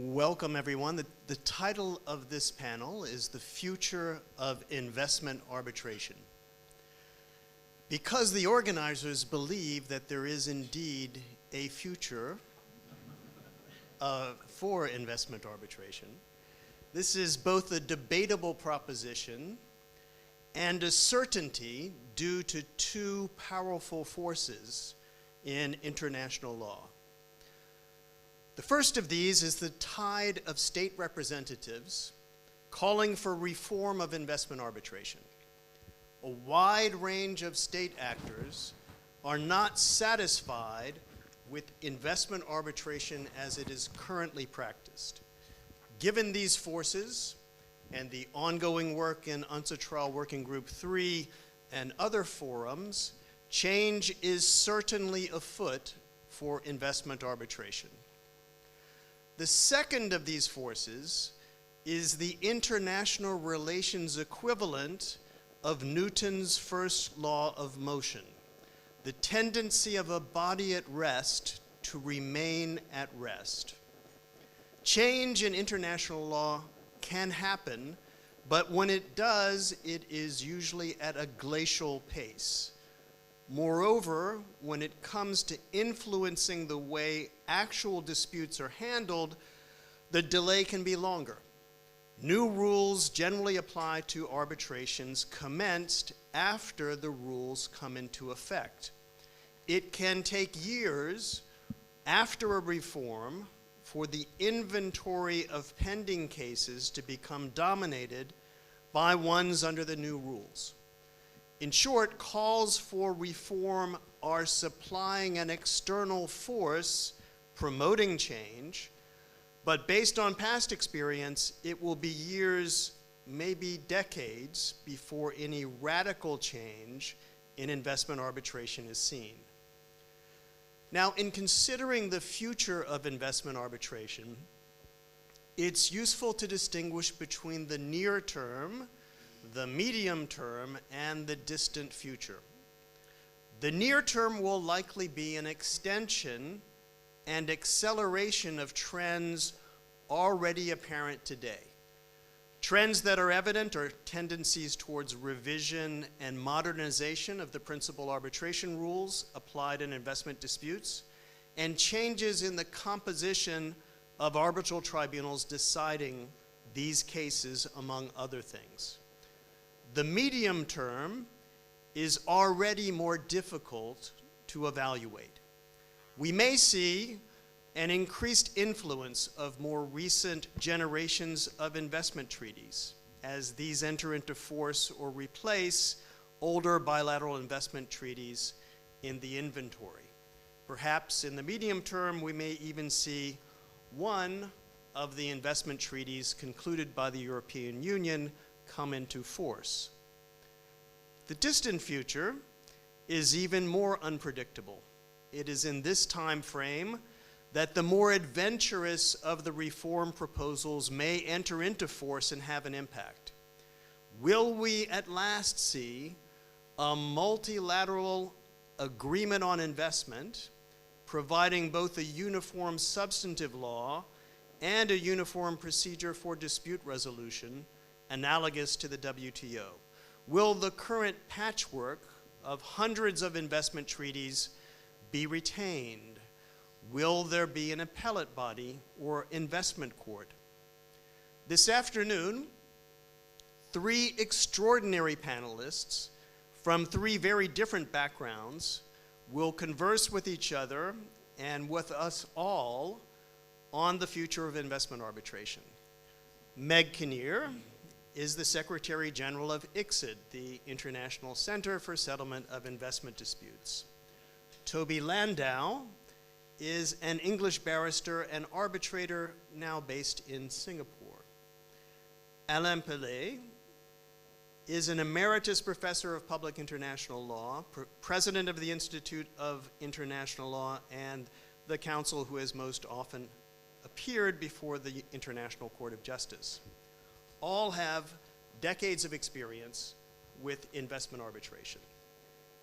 Welcome, everyone. The title of this panel is The Future of Investment Arbitration. Because the organizers believe that there is indeed a future for investment arbitration, this is both a debatable proposition and a certainty due to two powerful forces in international law. The first of these is the tide of state representatives calling for reform of investment arbitration. A wide range of state actors are not satisfied with investment arbitration as it is currently practiced. Given these forces and the ongoing work in UNCITRAL Working Group 3 and other forums, change is certainly afoot for investment arbitration. The second of these forces is the international relations equivalent of Newton's first law of motion, the tendency of a body at rest to remain at rest. Change in international law can happen, but when it does, it is usually at a glacial pace. Moreover, when it comes to influencing the way actual disputes are handled, the delay can be longer. New rules generally apply to arbitrations commenced after the rules come into effect. It can take years after a reform for the inventory of pending cases to become dominated by ones under the new rules. In short, calls for reform are supplying an external force promoting change, but based on past experience, it will be years, maybe decades, before any radical change in investment arbitration is seen. Now, in considering the future of investment arbitration, it's useful to distinguish between the near term, the medium term, and the distant future. The near term will likely be an extension and acceleration of trends already apparent today. Trends that are evident are tendencies towards revision and modernization of the principal arbitration rules applied in investment disputes, and changes in the composition of arbitral tribunals deciding these cases, among other things. The medium term is already more difficult to evaluate. We may see an increased influence of more recent generations of investment treaties as these enter into force or replace older bilateral investment treaties in the inventory. Perhaps in the medium term, we may even see one of the investment treaties concluded by the European Union come into force. The distant future is even more unpredictable. It is in this time frame that the more adventurous of the reform proposals may enter into force and have an impact. Will we at last see a multilateral agreement on investment, providing both a uniform substantive law and a uniform procedure for dispute resolution analogous to the WTO? Will the current patchwork of hundreds of investment treaties be retained? Will there be an appellate body or investment court? This afternoon, three extraordinary panelists from three very different backgrounds will converse with each other and with us all on the future of investment arbitration. Meg Kinnear is the Secretary General of ICSID, the International Center for Settlement of Investment Disputes. Toby Landau is an English barrister and arbitrator now based in Singapore. Alain Pellet is an emeritus professor of public international law, president of the Institute of International Law, and the counsel who has most often appeared before the International Court of Justice. All have decades of experience with investment arbitration.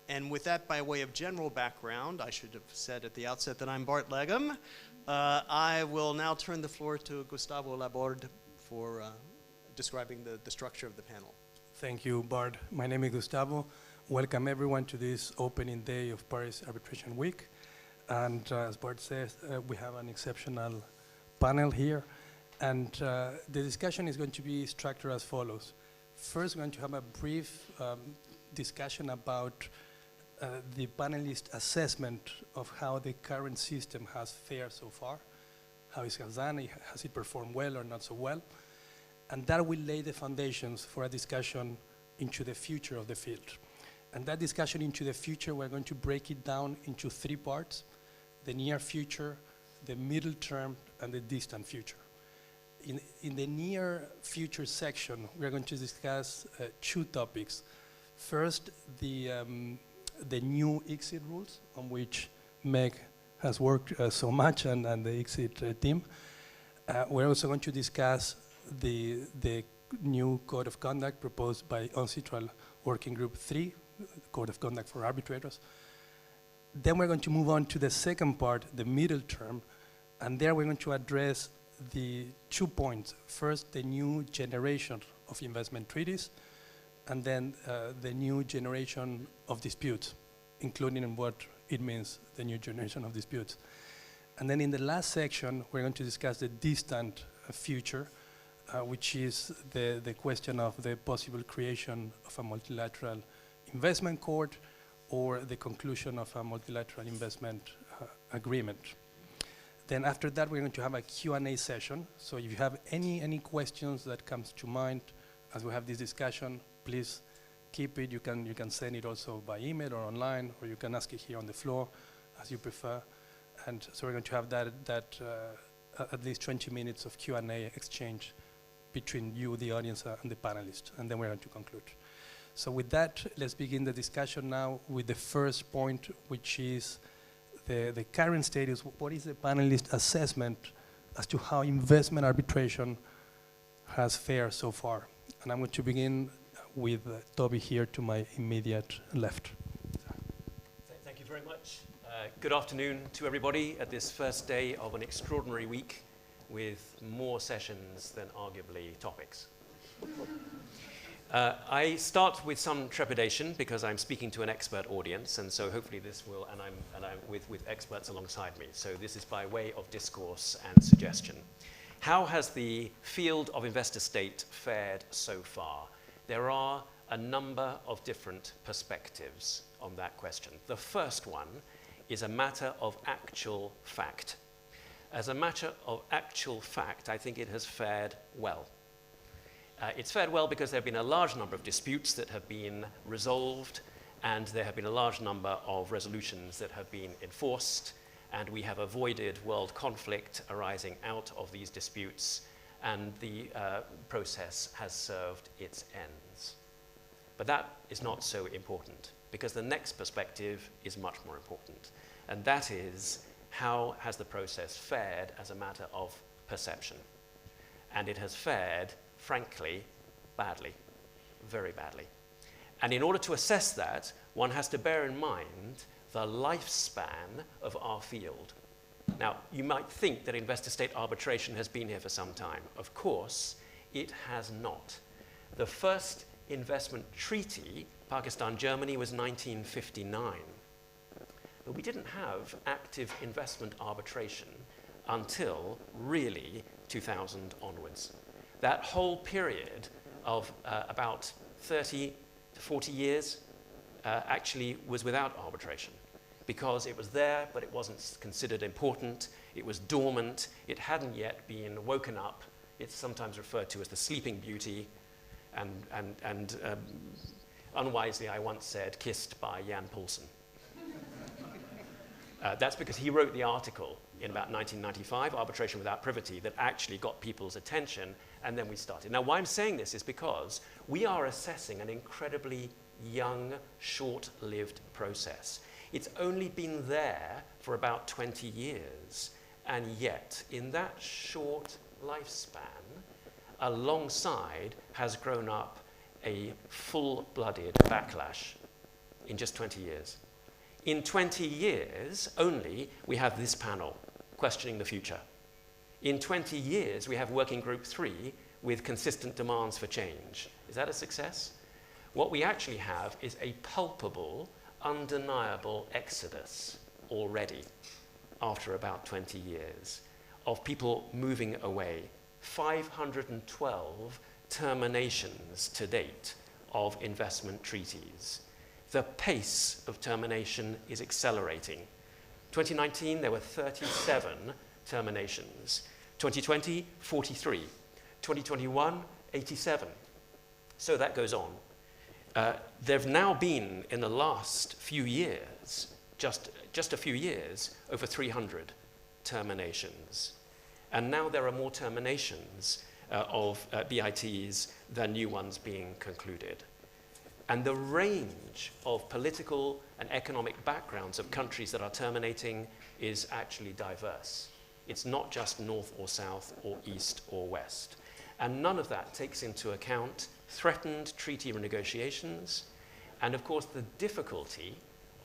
And with that by way of general background, I should have said at the outset that I'm Bart Legum, I will now turn the floor to Gustavo Laborde for describing the structure of the panel. Thank you, Bart. My name is Gustavo. Welcome everyone to this opening day of Paris Arbitration Week. And as Bart says, we have an exceptional panel here. And the discussion is going to be structured as follows. First, we're going to have a brief discussion about the panelist assessment of how the current system has fared so far, how it has done, has it performed well or not so well. And that will lay the foundations for a discussion into the future of the field. And that discussion into the future, we're going to break it down into 3 parts: the near future, the middle term, and the distant future. In the near future section, we're going to discuss 2 topics. First, the new ICSID rules on which Meg has worked so much and the ICSID team. We're also going to discuss the new code of conduct proposed by UNCITRAL Working Group 3, Code of Conduct for Arbitrators. Then we're going to move on to the second part, the middle term, and there we're going to address the 2 points. First, the new generation of investment treaties, and then the new generation of disputes, including in what it means, the new generation of disputes. And then in the last section, we're going to discuss the distant future, which is the question of the possible creation of a multilateral investment court or the conclusion of a multilateral investment agreement. Then after that, we're going to have a Q&A session. So if you have any questions that comes to mind as we have this discussion, please keep it. You can send it also by email or online, or you can ask it here on the floor as you prefer. And so we're going to have that at least 20 minutes of Q&A exchange between you, the audience, and the panelists, and then we're going to conclude. So with that, let's begin the discussion now with the first point, which is the current status. What is the panelist assessment as to how investment arbitration has fared so far? And I'm going to begin with Toby here to my immediate left. Thank you very much. Good afternoon to everybody at this first day of an extraordinary week with more sessions than arguably topics. I start with some trepidation because I'm speaking to an expert audience, and so hopefully this will, and I'm with experts alongside me. So this is by way of discourse and suggestion. How has the field of investor state fared so far? There are a number of different perspectives on that question. The first one is a matter of actual fact. As a matter of actual fact, I think it has fared well. It's fared well because there have been a large number of disputes that have been resolved, and there have been a large number of resolutions that have been enforced, and we have avoided world conflict arising out of these disputes, and the process has served its ends. But that is not so important, because the next perspective is much more important, and that is, how has the process fared as a matter of perception? And it has fared, frankly, badly, very badly. And in order to assess that, one has to bear in mind the lifespan of our field. Now, you might think that investor-state arbitration has been here for some time. Of course, it has not. The first investment treaty, Pakistan-Germany, was 1959. But we didn't have active investment arbitration until really 2000 onwards. That whole period of about 30 to 40 years actually was without arbitration, because it was there, but it wasn't considered important. It was dormant. It hadn't yet been woken up. It's sometimes referred to as the sleeping beauty, and unwisely, I once said, kissed by Jan Paulsen. That's because he wrote the article in about 1995, Arbitration Without Privity, that actually got people's attention, and then we started. Now, why I'm saying this is because we are assessing an incredibly young, short-lived process. It's only been there for about 20 years, and yet, in that short lifespan, alongside has grown up a full-blooded backlash in just 20 years. In 20 years only, we have this panel. questioning the future. In 20 years, we have working group 3 with consistent demands for change. Is that a success? What we actually have is a palpable, undeniable exodus already after about 20 years of people moving away. 512 terminations to date of investment treaties. The pace of termination is accelerating. 2019, there were 37 terminations. 2020, 43. 2021, 87. So that goes on. There have now been, in the last few years, just a few years, over 300 terminations. And now there are more terminations of BITs than new ones being concluded. And the range of political and economic backgrounds of countries that are terminating is actually diverse. It's not just north or south or east or west. And none of that takes into account threatened treaty renegotiations and, of course, the difficulty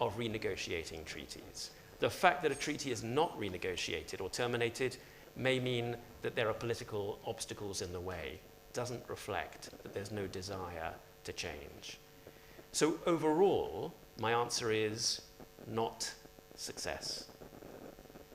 of renegotiating treaties. The fact that a treaty is not renegotiated or terminated may mean that there are political obstacles in the way. It doesn't reflect that there's no desire to change. So overall, my answer is not success.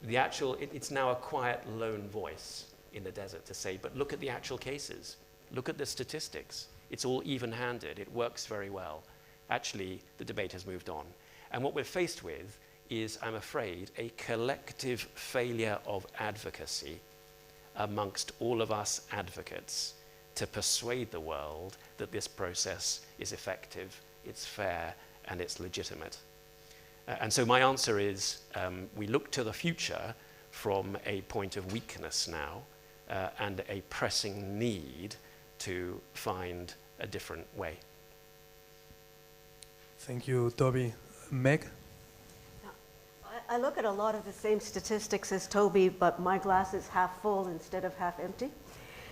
It's now a quiet, lone voice in the desert to say, but look at the actual cases. Look at the statistics. It's all even-handed. It works very well. Actually, the debate has moved on. And what we're faced with is, I'm afraid, a collective failure of advocacy amongst all of us advocates to persuade the world that this process is effective, it's fair, and it's legitimate. And so my answer is, we look to the future from a point of weakness now and a pressing need to find a different way. Thank you, Toby. Meg? I look at a lot of the same statistics as Toby, but my glass is half full instead of half empty.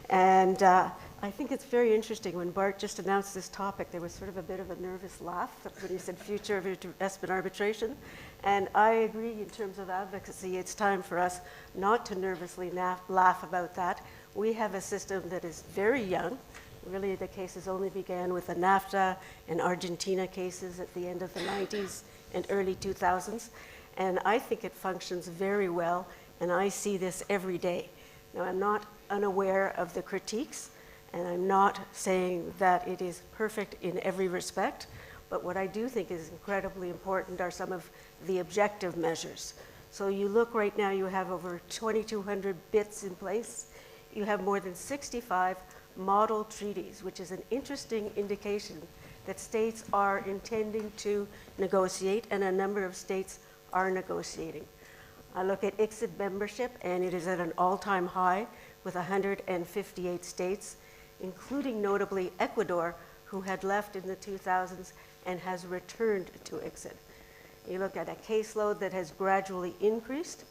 And I think it's very interesting. When Bart just announced this topic, there was sort of a bit of a nervous laugh when he said future of investment arbitration. And I agree in terms of advocacy, it's time for us not to nervously laugh about that. We have a system that is very young. Really, the cases only began with the NAFTA and Argentina cases at the end of the 90s and early 2000s. And I think it functions very well, and I see this every day. Now, I'm not unaware of the critiques, and I'm not saying that it is perfect in every respect, but what I do think is incredibly important are some of the objective measures. So you look right now, you have over 2,200 bits in place. You have more than 65 model treaties, which is an interesting indication that states are intending to negotiate, and a number of states are negotiating. I look at ICSID membership, and it is at an all-time high with 158 states, including notably Ecuador, who had left in the 2000s and has returned to ICSID. You look at a caseload that has gradually increased,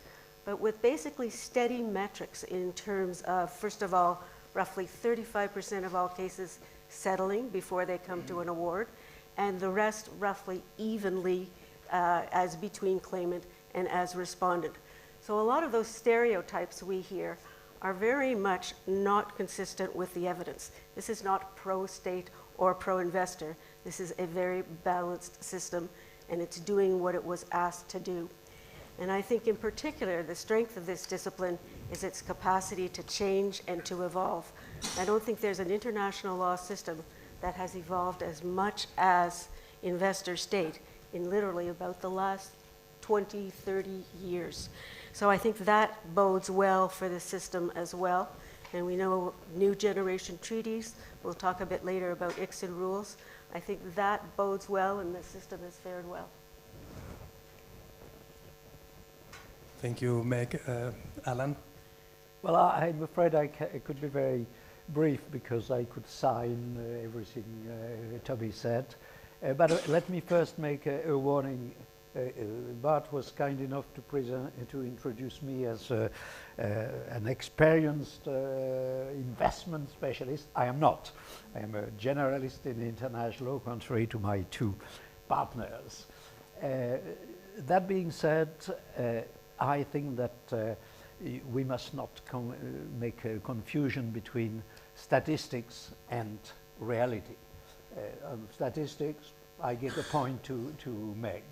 but with basically steady metrics in terms of, first of all, roughly 35% of all cases settling before they come to an award, and the rest roughly evenly as between claimant and as respondent. So a lot of those stereotypes we hear are very much not consistent with the evidence. This is not pro-state or pro-investor. This is a very balanced system, and it's doing what it was asked to do. And I think in particular, the strength of this discipline is its capacity to change and to evolve. I don't think there's an international law system that has evolved as much as investor-state in literally about the last 20, 30 years. So I think that bodes well for the system as well. And we know new generation treaties. We'll talk a bit later about ICSID rules. I think that bodes well, and the system has fared well. Thank you, Meg. Alain? Well, I'm afraid I could be very brief because I could sign everything Toby said. But let me first make a warning. Bart was kind enough to introduce me as an experienced investment specialist. I am not. I am a generalist in international law, contrary to my two partners. That being said, I think that we must not make a confusion between statistics and reality. On statistics, I give a point to Meg.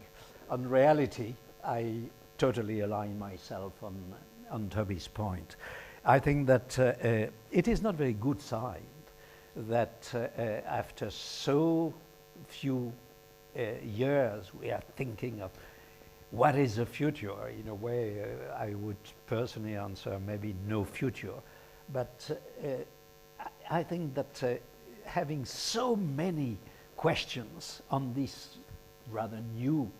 On reality, I totally align myself on Toby's point. I think that it is not very good sign that after so few years we are thinking of what is the future. In a way, I would personally answer maybe no future. But I think that having so many questions on this rather new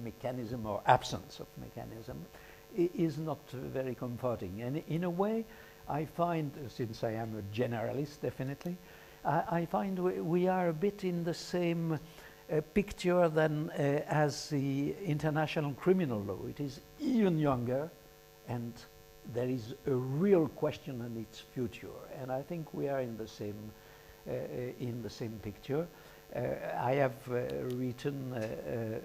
mechanism or absence of mechanism is not very comforting. And in a way, I find, since I am a generalist definitely, I find we are a bit in the same picture than as the international criminal law. It is even younger, and there is a real question on its future. And I think we are in the same picture. I have written a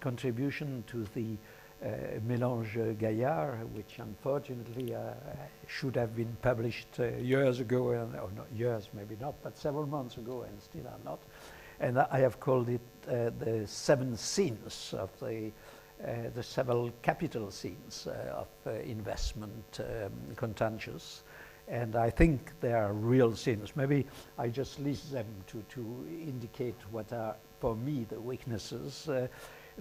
contribution to the Mélange Gaillard, which unfortunately should have been published years ago, or not years, maybe not, but several months ago, and still are not. And I have called it the 7 sins of the several capital sins of investment contentious. And I think they are real sins. Maybe I just list them to indicate what are, for me, the weaknesses.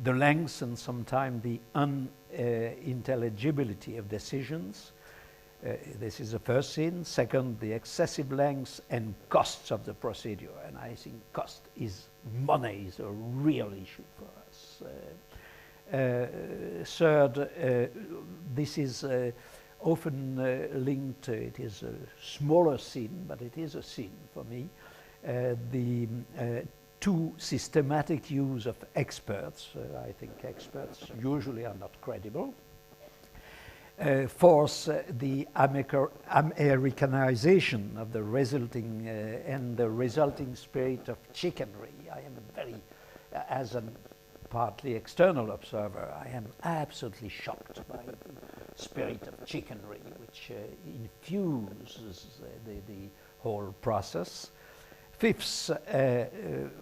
The length and sometimes the unintelligibility of decisions. This is the first sin. Second, the excessive length and costs of the procedure. And I think cost is money is a real issue for us. Third, this is often linked, it is a smaller sin, but it is a sin for me. The too systematic use of experts. I think experts usually are not credible. Fourth, the Americanization of the resulting and the resulting spirit of chicanery. I am very, as a partly external observer, I am absolutely shocked by the spirit of chicanery, which infuses the whole process. Fifth,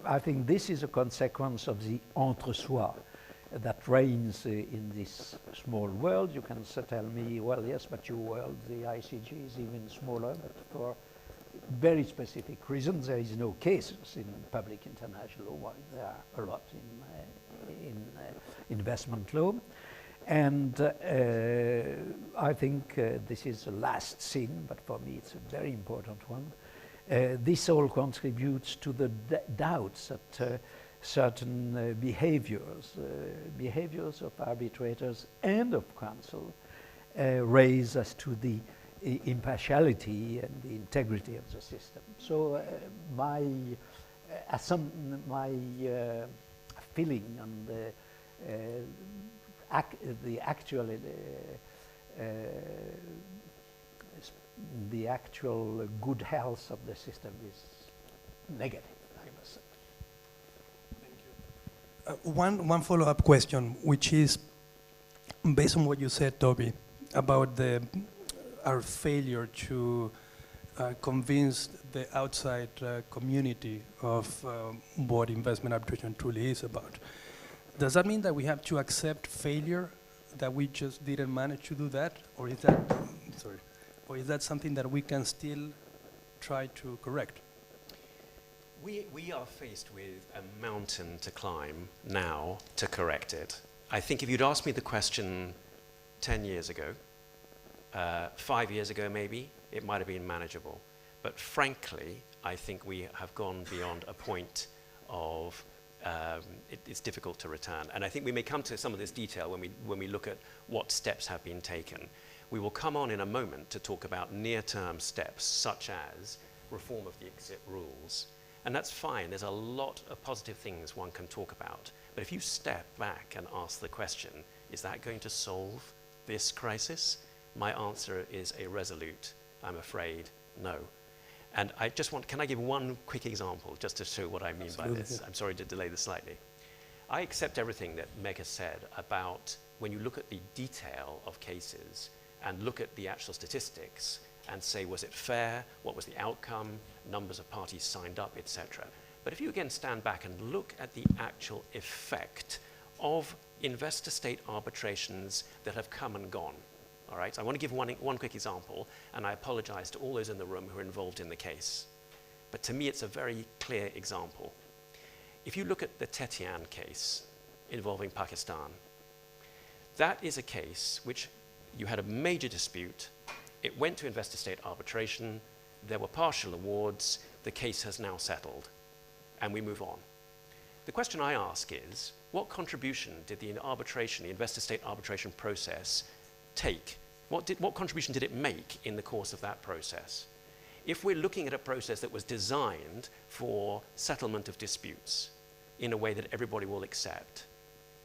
I think this is a consequence of the entre-soi that reigns in this small world. You can tell me, well, yes, but your world, the ICG, is even smaller, but for very specific reasons. There is no cases in public international law. There are a lot in investment law. And I think this is the last sin, but for me it's a very important one. This all contributes to the doubts that certain behaviors of arbitrators and of counsel raise as to the impartiality and the integrity of the system. So my feeling on the actual good health of the system is negative, I must say. Thank you. One follow-up question, which is based on what you said, Toby, about our failure to convince the outside community of what investment arbitration truly is about. Does that mean that we have to accept failure, that we just didn't manage to do that, or is that or is that something that we can still try to correct? We are faced with a mountain to climb now to correct it. I think if you'd asked me the question 10 years ago, 5 years ago maybe, it might have been manageable. But frankly, I think we have gone beyond a point of it's difficult to return. And I think we may come to some of this detail when we look at what steps have been taken. We will come on in a moment to talk about near-term steps, such as reform of the ICSID rules. And that's fine. There's a lot of positive things one can talk about. But if you step back and ask the question, is that going to solve this crisis? My answer is a resolute, I'm afraid, no. And I just can I give one quick example just to show what I mean by this? I'm sorry to delay this slightly. I accept everything that Meg has said about when you look at the detail of cases and look at the actual statistics and say, was it fair? What was the outcome? Numbers of parties signed up, etc. But if you again stand back and look at the actual effect of investor-state arbitrations that have come and gone, all right? I want to give one quick example, and I apologize to all those in the room who are involved in the case. But to me, it's a very clear example. If you look at the Tetian case involving Pakistan, that is a case which you had a major dispute. It went to investor-state arbitration. There were partial awards. The case has now settled, and we move on. The question I ask is, what contribution did the arbitration, the investor-state arbitration process take? What contribution did it make in the course of that process? If we're looking at a process that was designed for settlement of disputes in a way that everybody will accept,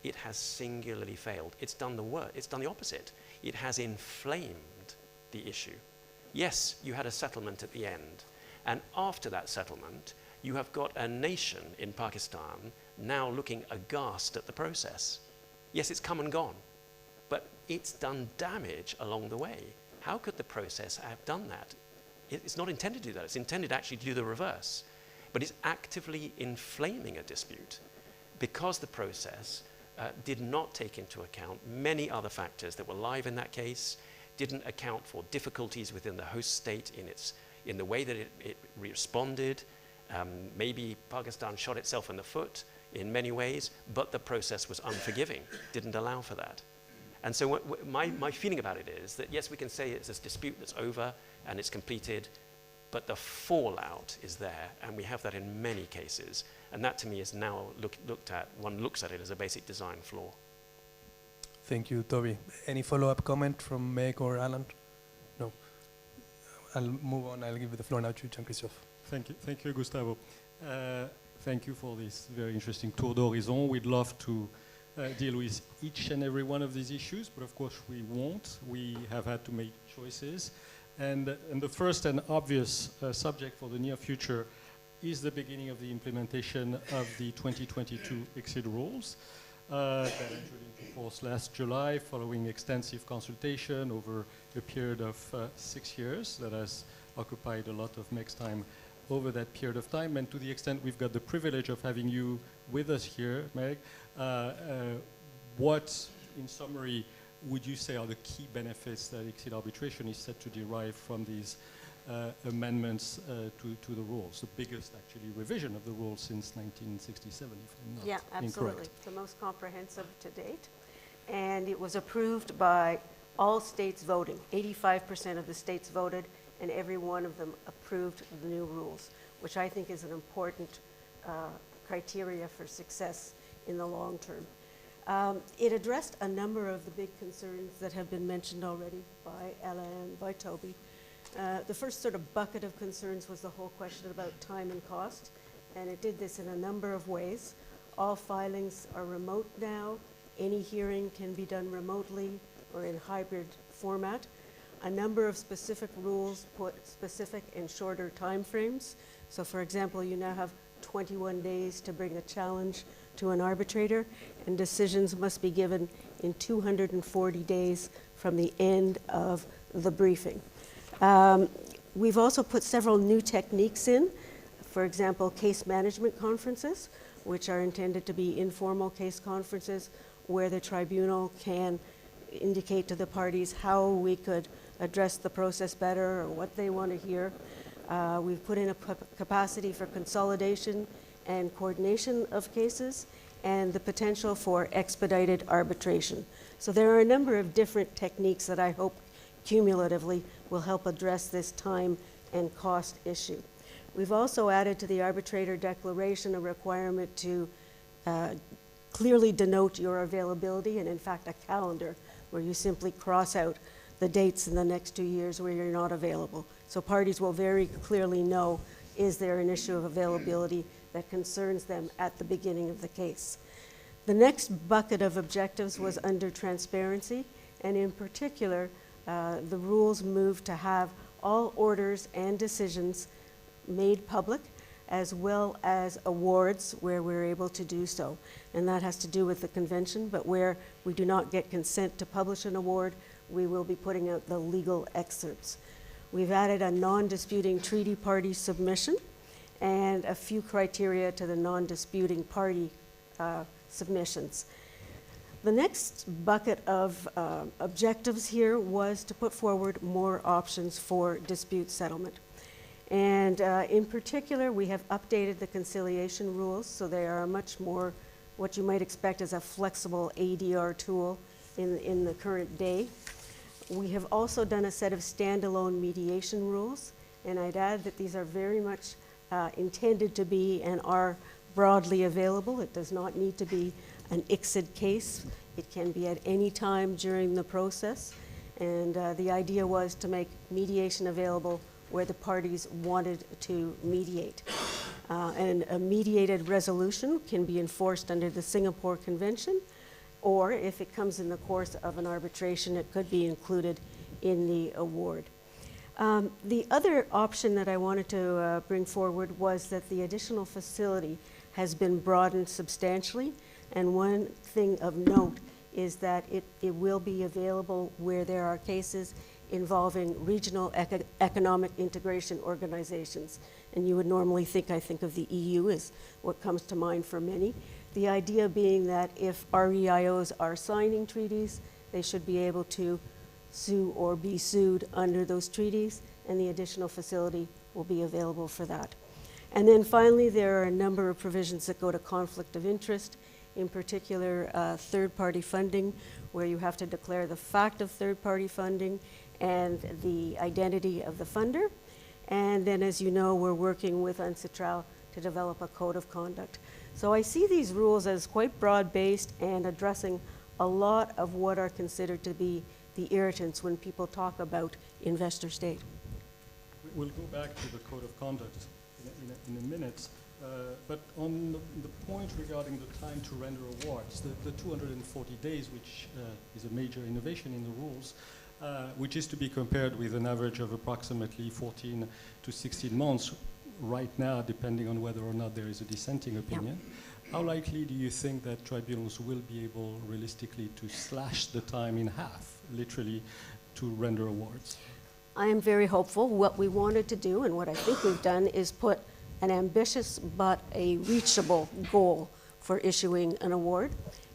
it has singularly failed. It's done the opposite. It has inflamed the issue. Yes, you had a settlement at the end, and after that settlement, you have got a nation in Pakistan now looking aghast at the process. Yes, it's come and gone, but it's done damage along the way. How could the process have done that? It's not intended to do that. It's intended actually to do the reverse. But it's actively inflaming a dispute because the process did not take into account many other factors that were live in that case, didn't account for difficulties within the host state in the way that it responded. Maybe Pakistan shot itself in the foot in many ways, but the process was unforgiving, didn't allow for that. And so my feeling about it is that, yes, we can say it's this dispute that's over and it's completed, but the fallout is there, and we have that in many cases. And that, to me, is now looked at, one looks at it as a basic design flaw. Thank you, Toby. Any follow-up comment from Meg or Alain? No. I'll move on. I'll give the floor now to Jean-Christophe. Thank you, Gustavo. Thank you for this very interesting tour d'horizon. We'd love to deal with each and every one of these issues, but of course we won't. We have had to make choices. And the first and obvious subject for the near future is the beginning of the implementation of the 2022 ICSID rules that entered into force last July following extensive consultation over a period of 6 years that has occupied a lot of Meg's time over that period of time. And to the extent we've got the privilege of having you with us here, Meg, what, in summary, would you say are the key benefits that ICSID arbitration is set to derive from these amendments to the rules? The biggest, actually, revision of the rules since 1967, if I'm not Yeah, absolutely. incorrect. The most comprehensive to date. And it was approved by all states voting. 85% of the states voted, and every one of them approved the new rules, which I think is an important criteria for success in the long term. It addressed a number of the big concerns that have been mentioned already by Alain, by Toby. The first sort of bucket of concerns was the whole question about time and cost, and it did this in a number of ways. All filings are remote now. Any hearing can be done remotely or in hybrid format. A number of specific rules put specific and shorter time frames. So for example, you now have 21 days to bring a challenge to an arbitrator, and decisions must be given in 240 days from the end of the briefing. We've also put several new techniques in, for example, case management conferences, which are intended to be informal case conferences where the tribunal can indicate to the parties how we could address the process better or what they want to hear. We've put in a capacity for consolidation and coordination of cases, and the potential for expedited arbitration. So there are a number of different techniques that I hope cumulatively will help address this time and cost issue. We've also added to the arbitrator declaration a requirement to clearly denote your availability, and in fact a calendar where you simply cross out the dates in the next 2 years where you're not available. So parties will very clearly know, is there an issue of availability that concerns them at the beginning of the case. The next bucket of objectives was under transparency, and in particular, the rules moved to have all orders and decisions made public. as well as awards where we're able to do so. And that has to do with the convention, but where we do not get consent to publish an award, we will be putting out the legal excerpts. We've added a non-disputing treaty party submission and a few criteria to the non-disputing party submissions. The next bucket of objectives here was to put forward more options for dispute settlement. And in particular, we have updated the conciliation rules, so they are much more what you might expect as a flexible ADR tool in the current day. We have also done a set of standalone mediation rules, and I'd add that these are very much intended to be and are broadly available. It does not need to be an ICSID case. It can be at any time during the process, and the idea was to make mediation available where the parties wanted to mediate. And a mediated resolution can be enforced under the Singapore Convention, or if it comes in the course of an arbitration, it could be included in the award. The other option that I wanted to bring forward was that the additional facility has been broadened substantially, and one thing of note is that it will be available where there are cases involving regional economic integration organizations. And you would normally think, I think of the EU as what comes to mind for many. The idea being that if REIOs are signing treaties, they should be able to sue or be sued under those treaties, and the additional facility will be available for that. And then finally, there are a number of provisions that go to conflict of interest, in particular third-party funding, where you have to declare the fact of third-party funding and the identity of the funder. And then, as you know, we're working with ICSID to develop a code of conduct. So I see these rules as quite broad-based and addressing a lot of what are considered to be the irritants when people talk about investor state. We'll go back to the code of conduct in a minute. But on the point regarding the time to render awards, the 240 days, which is a major innovation in the rules, which is to be compared with an average of approximately 14 to 16 months right now, depending on whether or not there is a dissenting opinion. Yep. How likely do you think that tribunals will be able realistically to slash the time in half, literally, to render awards? I am very hopeful. What we wanted to do, and what I think we've done, is put an ambitious but a reachable goal for issuing an award.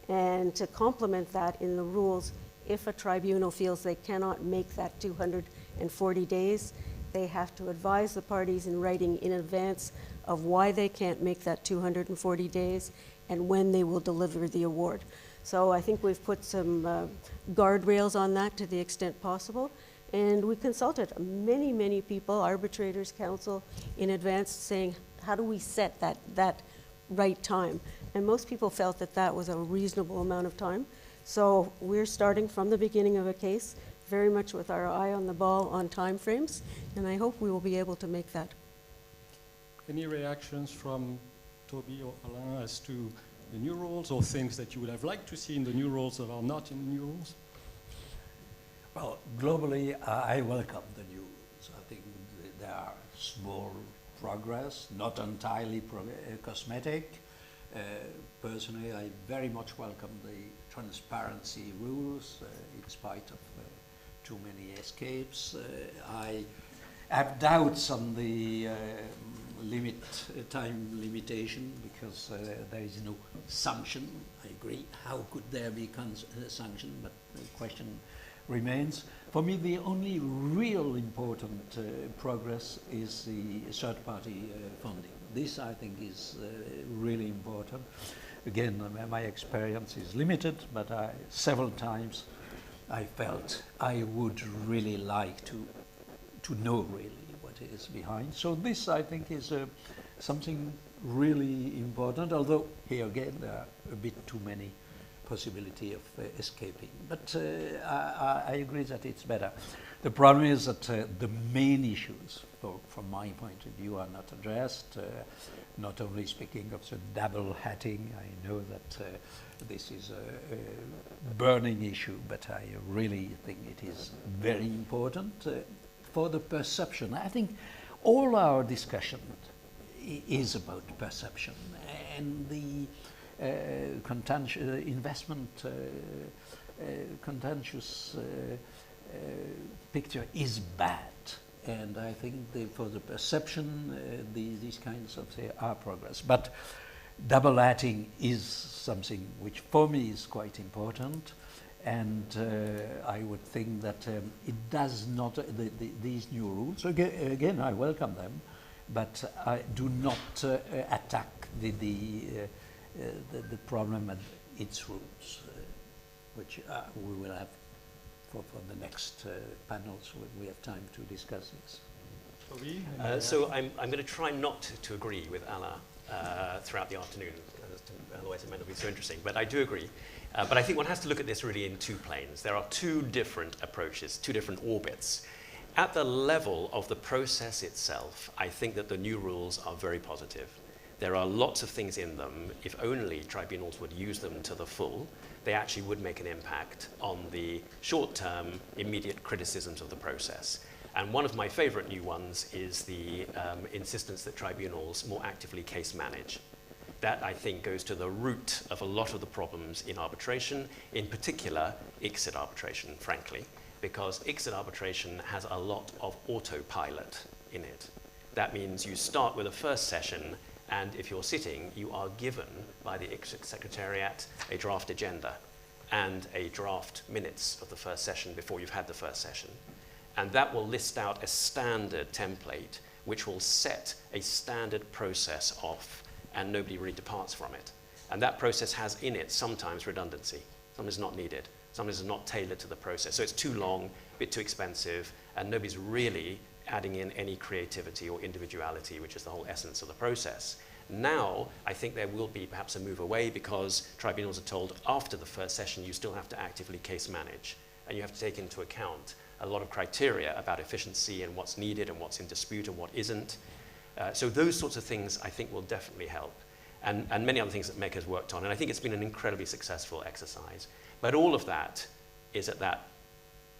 And to complement that in the rules, if a tribunal feels they cannot make that 240 days, they have to advise the parties in writing in advance of why they can't make that 240 days and when they will deliver the award. So I think we've put some guardrails on that to the extent possible. And we consulted many, many people, arbitrators, counsel, in advance saying, how do we set that right time? And most people felt that that was a reasonable amount of time. So we're starting from the beginning of a case, very much with our eye on the ball on time frames, and I hope we will be able to make that. Any reactions from Toby or Alain as to the new rules, or things that you would have liked to see in the new rules that are not in the new rules? Well, globally, I welcome the new rules. I think there are small progress, not entirely cosmetic. Personally, I very much welcome the transparency rules in spite of too many escapes. I have doubts on the time limitation because there is no sanction. I agree. How could there be sanction? But the question remains. For me, the only real important progress is the third-party funding. This, I think, is really important. Again, my experience is limited, but several times I felt I would really like to know really what is behind. So this, I think, is something really important, although here again there are a bit too many possibility of escaping. But I agree that it's better. The problem is that the main issues, from my point of view, are not addressed. Not only speaking of the double hatting, I know that this is a burning issue, but I really think it is very important for the perception. I think all our discussion is about perception, and the contentious picture is bad. And I think for the perception, these kinds of things are progress. But double hatting is something which for me is quite important. And I would think that it does not, these new rules, again I welcome them, but I do not attack the problem at its roots, which we will have for the next panels when we have time to discuss this. Toby? So I'm going to try not to agree with Alain throughout the afternoon, otherwise it might not be so interesting, but I do agree. But I think one has to look at this really in two planes. There are two different approaches, two different orbits. At the level of the process itself, I think that the new rules are very positive. There are lots of things in them. If only tribunals would use them to the full, they actually would make an impact on the short-term, immediate criticisms of the process. And one of my favorite new ones is the insistence that tribunals more actively case manage. That, I think, goes to the root of a lot of the problems in arbitration, in particular, ICSID arbitration, frankly, because ICSID arbitration has a lot of autopilot in it. That means you start with a first session, and if you're sitting, you are given by the ICSID Secretariat a draft agenda and a draft minutes of the first session before you've had the first session. And that will list out a standard template which will set a standard process off, and nobody really departs from it. And that process has in it sometimes redundancy. Sometimes not needed. Sometimes it's not tailored to the process. So it's too long, a bit too expensive, and nobody's really adding in any creativity or individuality, which is the whole essence of the process. Now, I think there will be perhaps a move away because tribunals are told after the first session you still have to actively case manage, and you have to take into account a lot of criteria about efficiency and what's needed and what's in dispute and what isn't. So those sorts of things I think will definitely help, and many other things that Meg has worked on, and I think it's been an incredibly successful exercise. But all of that is at that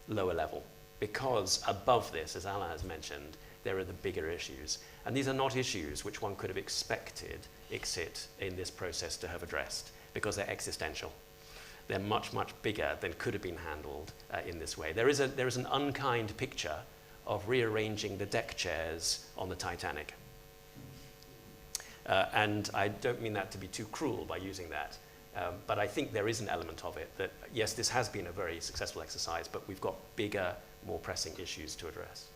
lower level, because above this, as Alain has mentioned, there are the bigger issues. And these are not issues which one could have expected ICSID in this process to have addressed, because they're existential. They're much, much bigger than could have been handled in this way. There is an unkind picture of rearranging the deck chairs on the Titanic. And I don't mean that to be too cruel by using that, but I think there is an element of it that, yes, this has been a very successful exercise, but we've got bigger, more pressing issues to address.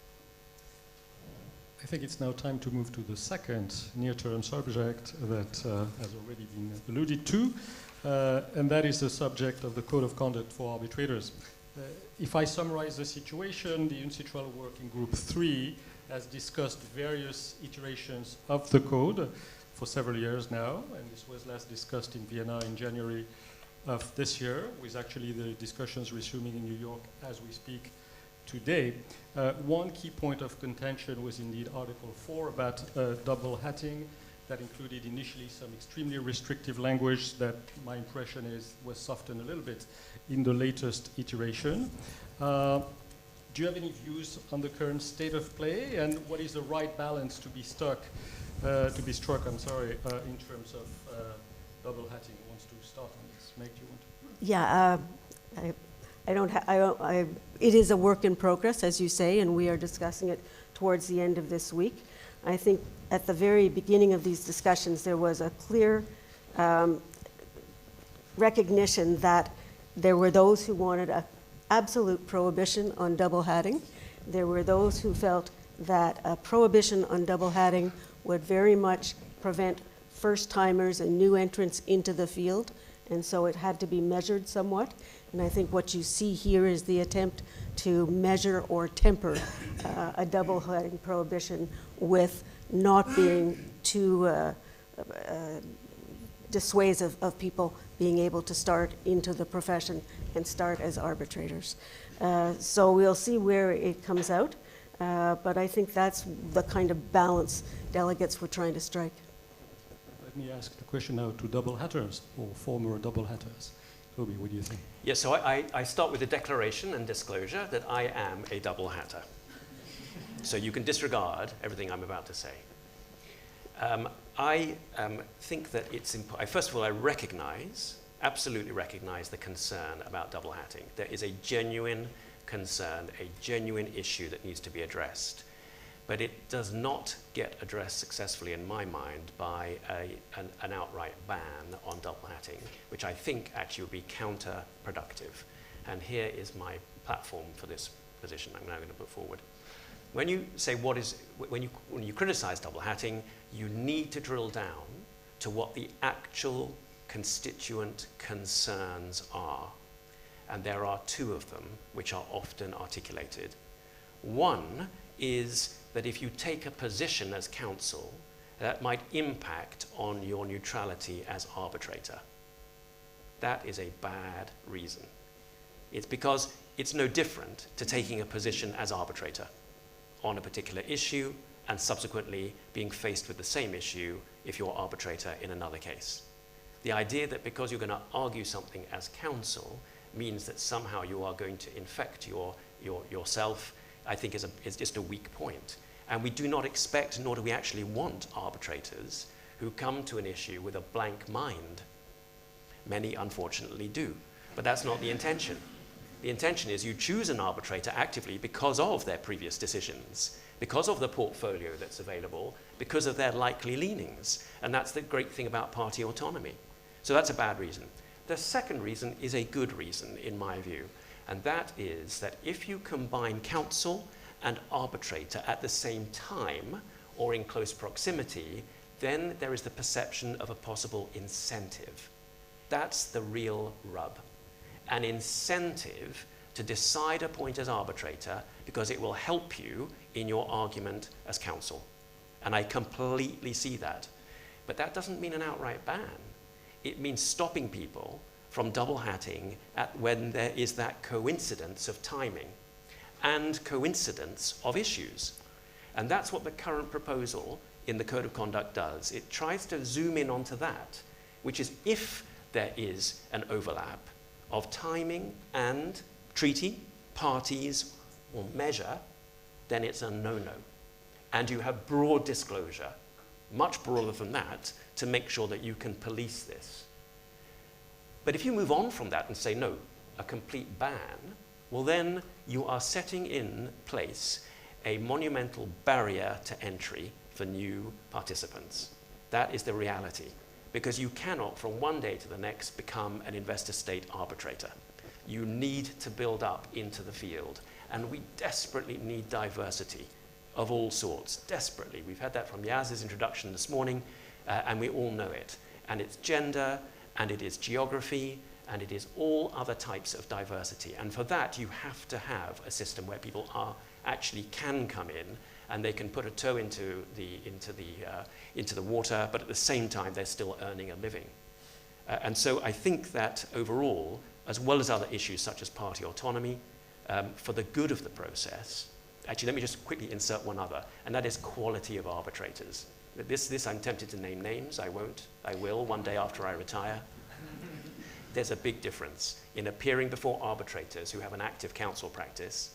I think it's now time to move to the second near-term subject that has already been alluded to, and that is the subject of the Code of Conduct for Arbitrators. If I summarize the situation, the UNCITRAL Working Group 3 has discussed various iterations of the code for several years now, and this was last discussed in Vienna in January of this year, with actually the discussions resuming in New York as we speak today. One key point of contention was indeed Article 4 about double hatting. That included initially some extremely restrictive language that my impression is was softened a little bit in the latest iteration. Do you have any views on the current state of play, and what is the right balance to be struck, in terms of double hatting? Who wants to start on this? Meg, do you want to? It is a work in progress, as you say, and we are discussing it towards the end of this week. I think at the very beginning of these discussions, there was a clear recognition that there were those who wanted an absolute prohibition on double hatting. There were those who felt that a prohibition on double hatting would very much prevent first-timers and new entrants into the field, and so it had to be measured somewhat. And I think what you see here is the attempt to measure or temper a double hatting prohibition with not being too dissuasive of people being able to start into the profession and start as arbitrators. So we'll see where it comes out, but I think that's the kind of balance delegates were trying to strike. Let me ask the question now to double hatters or former double hatters. Toby, what do you think? Yes, so I start with a declaration and disclosure that I am a double hatter. So you can disregard everything I'm about to say. I think that it's important. First of all, I recognize, absolutely recognize the concern about double hatting. There is a genuine concern, a genuine issue that needs to be addressed. But it does not get addressed successfully, in my mind, by an outright ban on double hatting, which I think actually would be counterproductive. And here is my platform for this position I'm now going to put forward. When you say when you criticize double hatting, you need to drill down to what the actual constituent concerns are. And there are two of them which are often articulated. One is that if you take a position as counsel, that might impact on your neutrality as arbitrator. That is a bad reason. It's because it's no different to taking a position as arbitrator on a particular issue and subsequently being faced with the same issue if you're arbitrator in another case. The idea that because you're going to argue something as counsel means that somehow you are going to infect yourself, I think is just a weak point. And we do not expect, nor do we actually want, arbitrators who come to an issue with a blank mind. Many, unfortunately, do. But that's not the intention. The intention is you choose an arbitrator actively because of their previous decisions, because of the portfolio that's available, because of their likely leanings. And that's the great thing about party autonomy. So that's a bad reason. The second reason is a good reason, in my view. And that is that if you combine counsel and arbitrator at the same time or in close proximity, then there is the perception of a possible incentive. That's the real rub. An incentive to decide a point as arbitrator because it will help you in your argument as counsel. And I completely see that. But that doesn't mean an outright ban. It means stopping people from double hatting when there is that coincidence of timing and coincidence of issues. And that's what the current proposal in the Code of Conduct does. It tries to zoom in onto that, which is if there is an overlap of timing and treaty, parties, or measure, then it's a no-no. And you have broad disclosure, much broader than that, to make sure that you can police this. But if you move on from that and say, no, a complete ban, well then you are setting in place a monumental barrier to entry for new participants. That is the reality. Because you cannot, from one day to the next, become an investor-state arbitrator. You need to build up into the field. And we desperately need diversity of all sorts, desperately. We've had that from Yaz's introduction this morning, and we all know it. And it's gender, and it is geography, and it is all other types of diversity. And for that, you have to have a system where people actually can come in and they can put a toe into the water, but at the same time, they're still earning a living. And so I think that overall, as well as other issues such as party autonomy, for the good of the process, actually, let me just quickly insert one other, and that is quality of arbitrators. This I'm tempted to name names. I won't. I will one day after I retire. There's a big difference in appearing before arbitrators who have an active counsel practice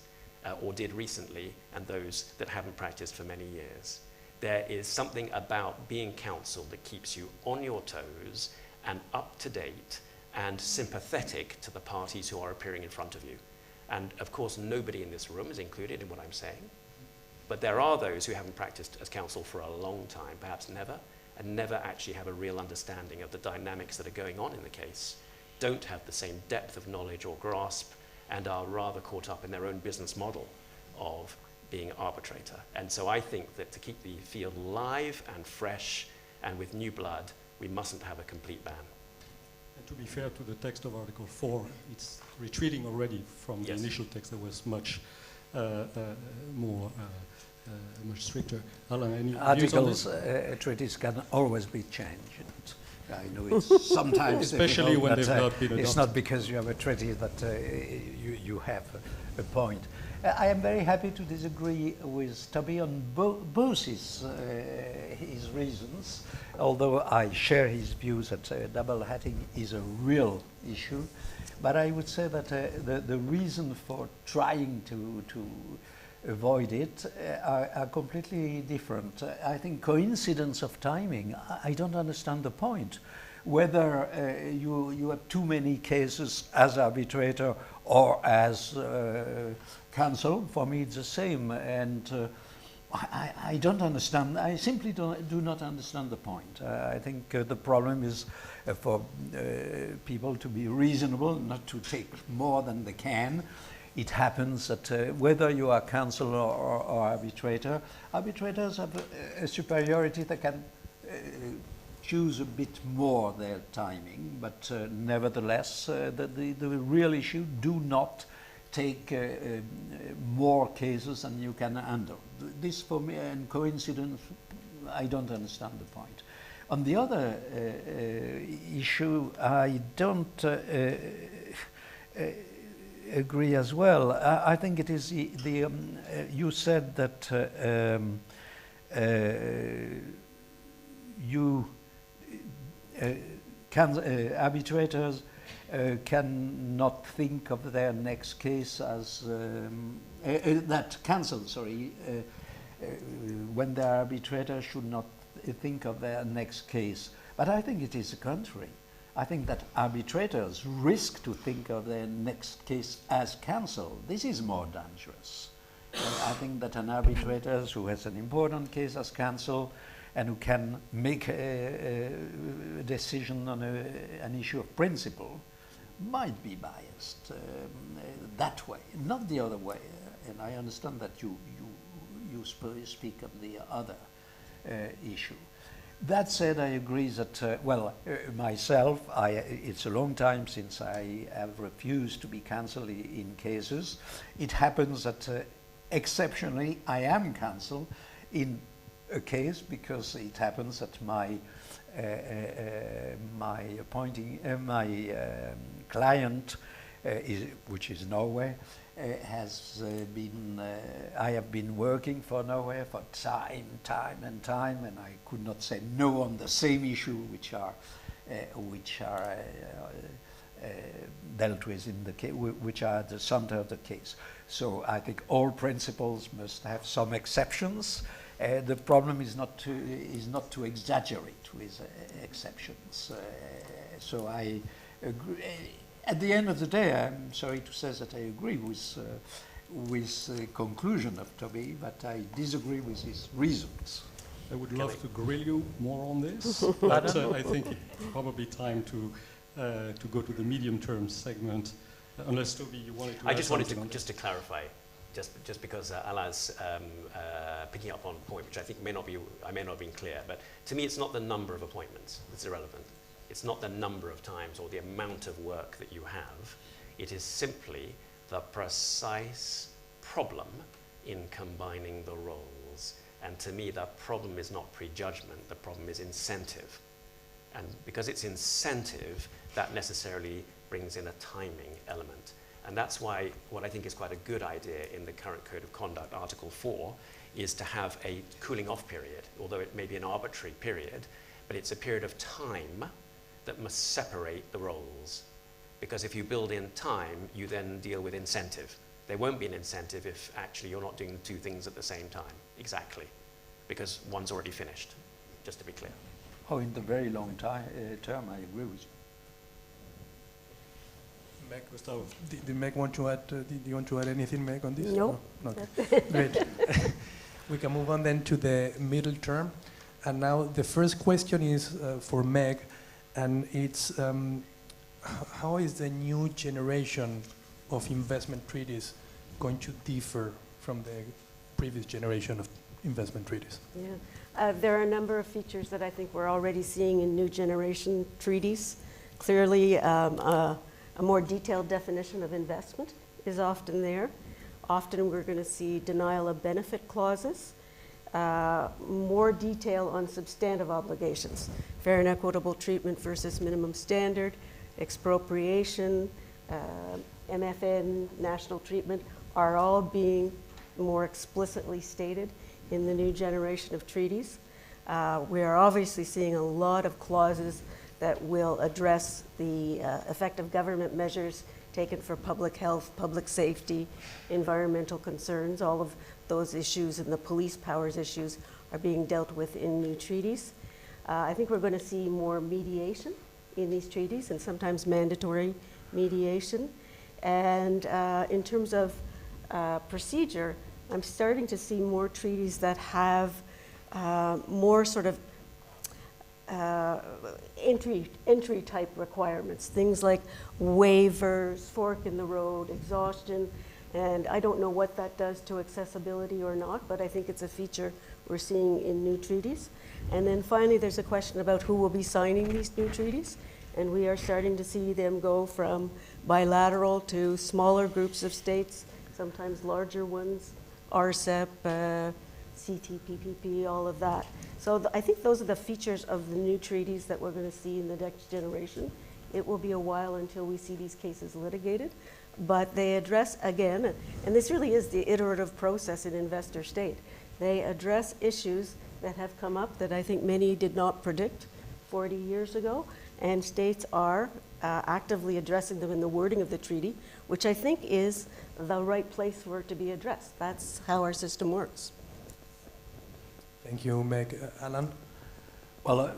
or did recently, and those that haven't practiced for many years. There is something about being counsel that keeps you on your toes and up to date and sympathetic to the parties who are appearing in front of you. And of course, nobody in this room is included in what I'm saying. But there are those who haven't practiced as counsel for a long time, perhaps never, and never actually have a real understanding of the dynamics that are going on in the case, don't have the same depth of knowledge or grasp, and are rather caught up in their own business model of being arbitrator. And so I think that to keep the field live and fresh and with new blood, we mustn't have a complete ban. And to be fair to the text of Article 4, it's retreating already from the initial text that was much much stricter. Alain, any articles, treaties can always be changed. I know it's sometimes especially when they've not been adopted. It's not because you have a treaty that you have a point. I am very happy to disagree with Toby on both his reasons, although I share his views that double hatting is a real issue. But I would say that the reason for trying to avoid it are completely different. I think coincidence of timing, I don't understand the point. Whether you have too many cases as arbitrator or as counsel, for me it's the same. And I don't understand, I simply do not understand the point. I think the problem is for people to be reasonable, not to take more than they can. It happens that whether you are counsel or arbitrator, arbitrators have a superiority that can choose a bit more their timing, but nevertheless, the real issue, do not take more cases than you can handle. This for me, and coincidence, I don't understand the point. On the other issue, I don't agree as well. I think it is you said that arbitrators cannot think of their next case as that counsel, sorry, when the arbitrator should not think of their next case. But I think it is the contrary. I think that arbitrators risk to think of their next case as counsel. This is more dangerous. I think that an arbitrator who has an important case as counsel and who can make a decision on an issue of principle might be biased that way, not the other way. And I understand that you speak of the other issue. That said, I agree that, myself, it's a long time since I have refused to be counsel in cases. It happens that exceptionally I am counsel in a case because it happens that my client, which is Norway, has been. I have been working for Norway for time and I could not say no on the same issue, which are dealt with in the case, which are at the center of the case. So I think all principles must have some exceptions. The problem is not to exaggerate with exceptions. So I agree. At the end of the day, I'm sorry to say that I agree with the conclusion of Toby, but I disagree with his reasons. I would love to grill you more on this, but I think it's probably time to go to the medium-term segment. Unless Toby, you wanted to. I just wanted to clarify, just because Alain's picking up on a point which I think I may not have been clear, but to me it's not the number of appointments that's irrelevant. It's not the number of times or the amount of work that you have. It is simply the precise problem in combining the roles. And to me, the problem is not prejudgment, the problem is incentive. And because it's incentive, that necessarily brings in a timing element. And that's why what I think is quite a good idea in the current Code of Conduct, Article 4, is to have a cooling off period, although it may be an arbitrary period, but it's a period of time that must separate the roles. Because if you build in time, you then deal with incentive. There won't be an incentive if actually you're not doing the two things at the same time, exactly, because one's already finished, just to be clear. Oh, in the very long term, I agree with you. Meg, Gustavo, did Meg want to add, did you want to add anything, Meg, on this? No. No. Great. We can move on then to the middle term. And now the first question is for Meg, and it's how is the new generation of investment treaties going to differ from the previous generation of investment treaties? Yeah. There are a number of features that I think we're already seeing in new generation treaties. Clearly, a more detailed definition of investment is often there. Often we're going to see denial of benefit clauses, more detail on substantive obligations, fair and equitable treatment versus minimum standard, expropriation, MFN, national treatment, are all being more explicitly stated in the new generation of treaties. We are obviously seeing a lot of clauses that will address the effective government measures taken for public health, public safety, environmental concerns. All of those issues and the police powers issues are being dealt with in new treaties. I think we're going to see more mediation in these treaties, and sometimes mandatory mediation. And in terms of procedure, I'm starting to see more treaties that have more sort of entry type requirements, things like waivers, fork in the road, exhaustion, and I don't know what that does to accessibility or not, but I think it's a feature we're seeing in new treaties. And then finally, there's a question about who will be signing these new treaties, and we are starting to see them go from bilateral to smaller groups of states, sometimes larger ones, RCEP, CTPPP, all of that. So I think those are the features of the new treaties that we're going to see in the next generation. It will be a while until we see these cases litigated, but they address, again, and this really is the iterative process in investor state. They address issues that have come up that I think many did not predict 40 years ago, and states are actively addressing them in the wording of the treaty, which I think is the right place for it to be addressed. That's how our system works. Thank you, Meg. Alain? Well,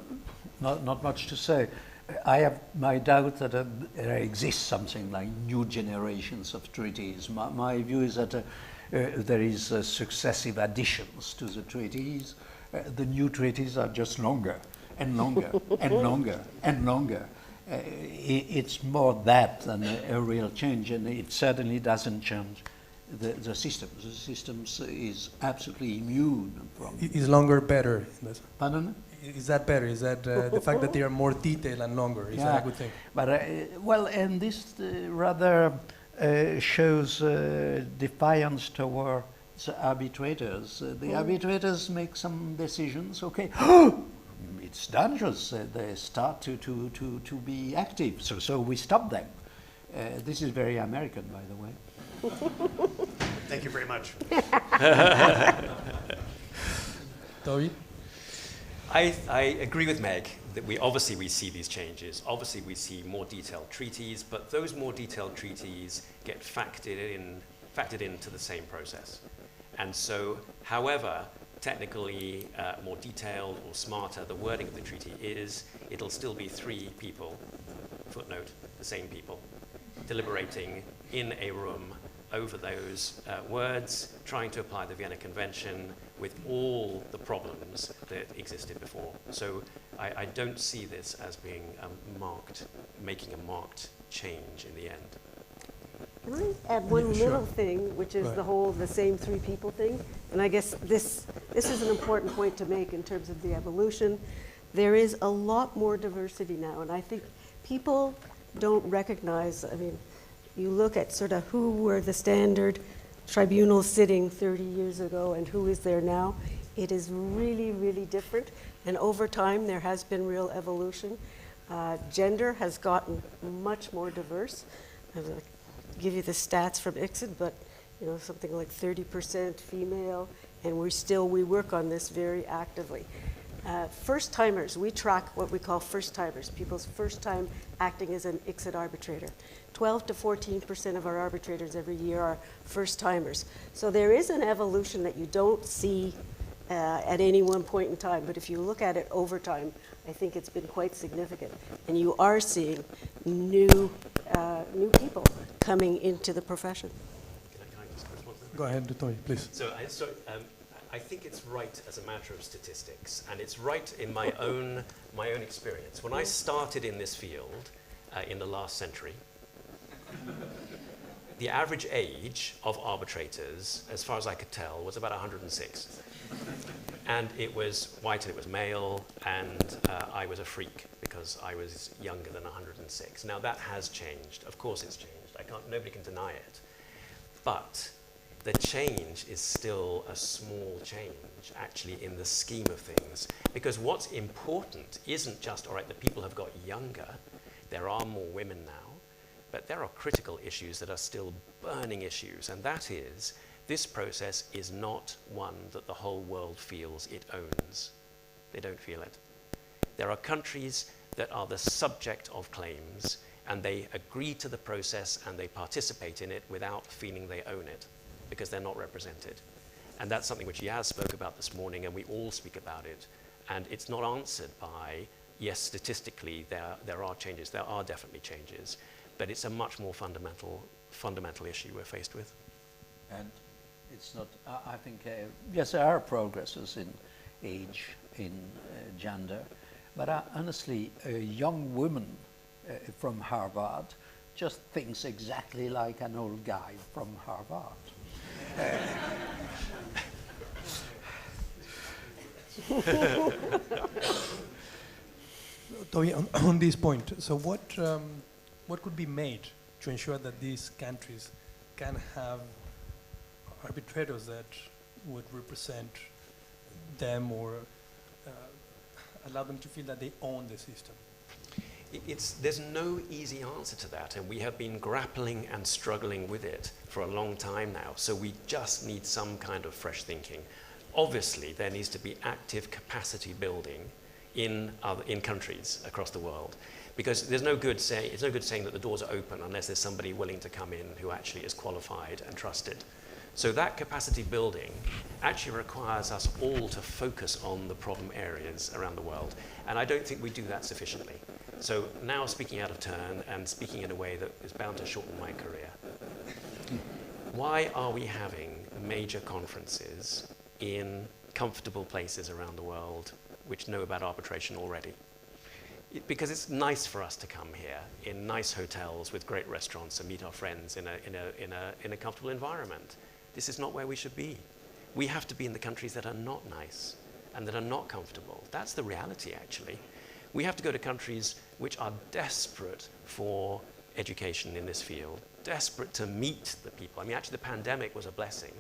not much to say. I have my doubt that there exists something like new generations of treaties. My view is that there is successive additions to the treaties. The new treaties are just longer and longer and longer and longer. It's more that than a real change, and it certainly doesn't change the system. The system is absolutely immune from... Is longer better? Pardon? Is that better? Is that the fact that they are more detailed and longer? Is that a good thing? But, well, and this rather shows defiance towards arbitrators. The arbitrators make some decisions, okay, it's dangerous. They start to be active, so we stop them. This is very American, by the way. Thank you very much. Toby? I agree with Meg that we see these changes. Obviously we see more detailed treaties, but those more detailed treaties get factored into the same process. And so, however technically more detailed or smarter the wording of the treaty is, it'll still be three people, footnote, the same people, deliberating in a room over those words, trying to apply the Vienna Convention with all the problems that existed before. So I don't see this as being making a marked change in the end. Can I add one little thing, which is the same three people thing? And I guess this is an important point to make in terms of the evolution. There is a lot more diversity now, and I think people don't recognize, I mean, you look at sort of who were the standard tribunals sitting 30 years ago and who is there now. It is really, really different, and over time there has been real evolution. Gender has gotten much more diverse. I'll give you the stats from ICSID, but you know, something like 30% female, and we work on this very actively. First timers, we track what we call first timers, people's first time acting as an ICSID arbitrator. 12 to 14% of our arbitrators every year are first timers. So there is an evolution that you don't see at any one point in time, but if you look at it over time, I think it's been quite significant. And you are seeing new people coming into the profession. Can I just respond to that? Go ahead, Toby, please. So I think it's right as a matter of statistics, and it's right in my own experience. When I started in this field in the last century, the average age of arbitrators, as far as I could tell, was about 106. And it was white and it was male, and I was a freak because I was younger than 106. Now that has changed. Of course it's changed. Nobody can deny it. But the change is still a small change, actually, in the scheme of things. Because what's important isn't just, all right, the people have got younger, there are more women now, but there are critical issues that are still burning issues, and that is, this process is not one that the whole world feels it owns. They don't feel it. There are countries that are the subject of claims, and they agree to the process and they participate in it without feeling they own it, because they're not represented. And that's something which Yaz spoke about this morning, and we all speak about it. And it's not answered by, yes, statistically there are changes, there are definitely changes, but it's a much more fundamental issue we're faced with. And it's not, I think, yes, there are progresses in age, in gender, but honestly, a young woman from Harvard just thinks exactly like an old guy from Harvard. Toby, on this point, so what could be made to ensure that these countries can have arbitrators that would represent them or allow them to feel that they own the system? There's no easy answer to that, and we have been grappling and struggling with it for a long time now, so we just need some kind of fresh thinking. Obviously, there needs to be active capacity building in countries across the world, because it's no good saying that the doors are open unless there's somebody willing to come in who actually is qualified and trusted. So that capacity building actually requires us all to focus on the problem areas around the world, and I don't think we do that sufficiently. So now, speaking out of turn and speaking in a way that is bound to shorten my career, why are we having major conferences in comfortable places around the world which know about arbitration already? Because it's nice for us to come here in nice hotels with great restaurants and meet our friends in a comfortable environment. This is not where we should be. We have to be in the countries that are not nice and that are not comfortable. That's the reality, actually. We have to go to countries which are desperate for education in this field, desperate to meet the people. I mean, actually, the pandemic was a blessing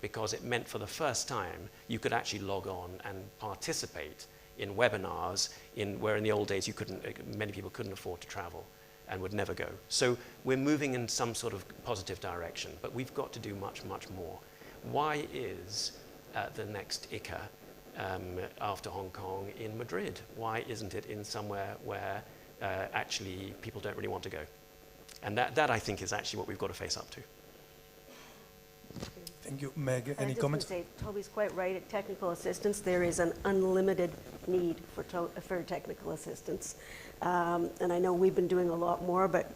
because it meant for the first time you could actually log on and participate in webinars where in the old days many people couldn't afford to travel and would never go. So we're moving in some sort of positive direction, but we've got to do much, much more. Why is the next ICA after Hong Kong in Madrid? Why isn't it in somewhere where actually people don't really want to go? And that I think is actually what we've got to face up to. Thank you. Meg, any I comments? just want to say, Toby's quite right. At technical assistance, there is an unlimited need for technical assistance. And I know we've been doing a lot more, but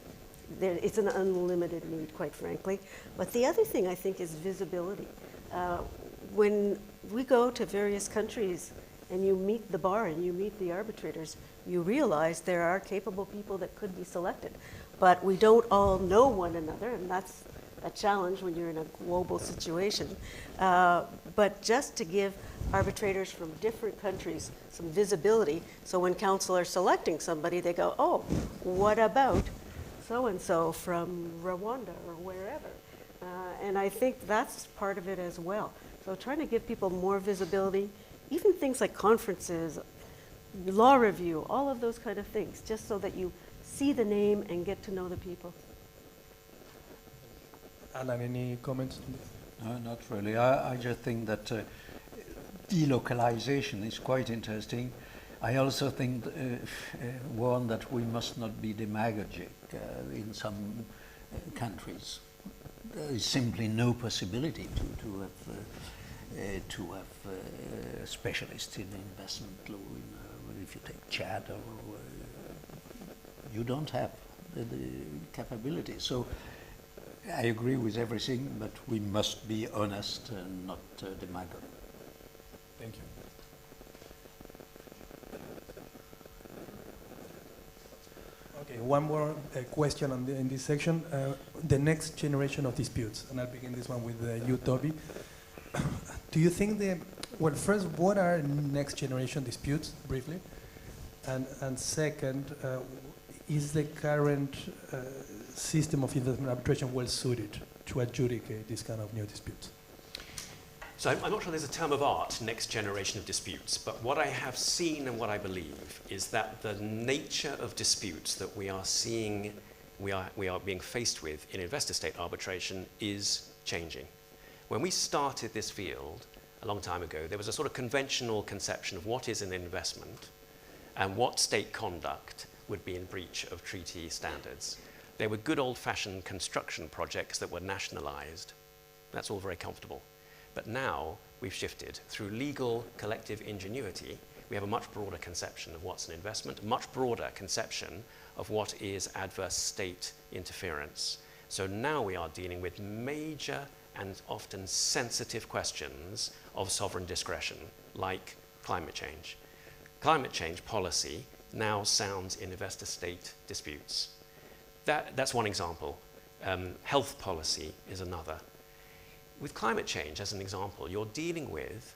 it's an unlimited need, quite frankly. But the other thing, I think, is visibility. When we go to various countries and you meet the bar and you meet the arbitrators, you realize there are capable people that could be selected. But we don't all know one another, and that's a challenge when you're in a global situation. But just to give arbitrators from different countries some visibility, so when counsel are selecting somebody, they go, oh, what about so-and-so from Rwanda or wherever? And I think that's part of it as well. So trying to give people more visibility, even things like conferences, law review, all of those kind of things, just so that you see the name and get to know the people. Alain, any comments on this? No, not really. I just think that delocalization is quite interesting. I also think, one, that we must not be demagogic in some countries. There is simply no possibility to have specialists in investment law. If you take Chad, you don't have the capability. So I agree with everything, but we must be honest and not demagogue. Thank you. Okay, one more question in this section. The next generation of disputes, and I'll begin this one with you, Toby. Do you think well, first, what are next generation disputes, briefly? And second, is the current system of investment arbitration well suited to adjudicate this kind of new disputes? So I'm not sure there's a term of art, next generation of disputes, but what I have seen and what I believe is that the nature of disputes that we are seeing, we are being faced with in investor-state arbitration is changing. When we started this field a long time ago, there was a sort of conventional conception of what is an investment and what state conduct would be in breach of treaty standards. They were good old-fashioned construction projects that were nationalized. That's all very comfortable. But now we've shifted. Through legal collective ingenuity, we have a much broader conception of what's an investment, a much broader conception of what is adverse state interference. So now we are dealing with major and often sensitive questions of sovereign discretion, like climate change. Climate change policy now sounds in investor-state disputes. That's one example. Health policy is another. With climate change, as an example, you're dealing with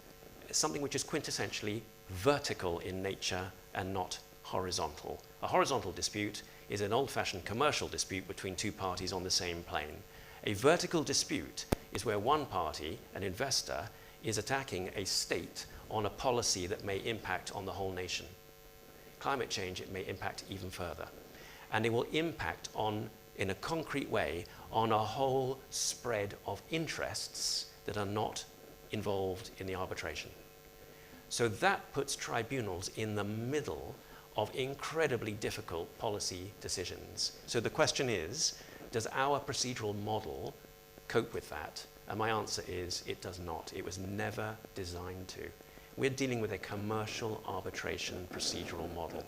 something which is quintessentially vertical in nature and not horizontal. A horizontal dispute is an old-fashioned commercial dispute between two parties on the same plane. A vertical dispute is where one party, an investor, is attacking a state on a policy that may impact on the whole nation. Climate change, it may impact even further. And it will impact on, in a concrete way, on a whole spread of interests that are not involved in the arbitration. So that puts tribunals in the middle of incredibly difficult policy decisions. So the question is, does our procedural model cope with that? And my answer is, it does not. It was never designed to. We're dealing with a commercial arbitration procedural model.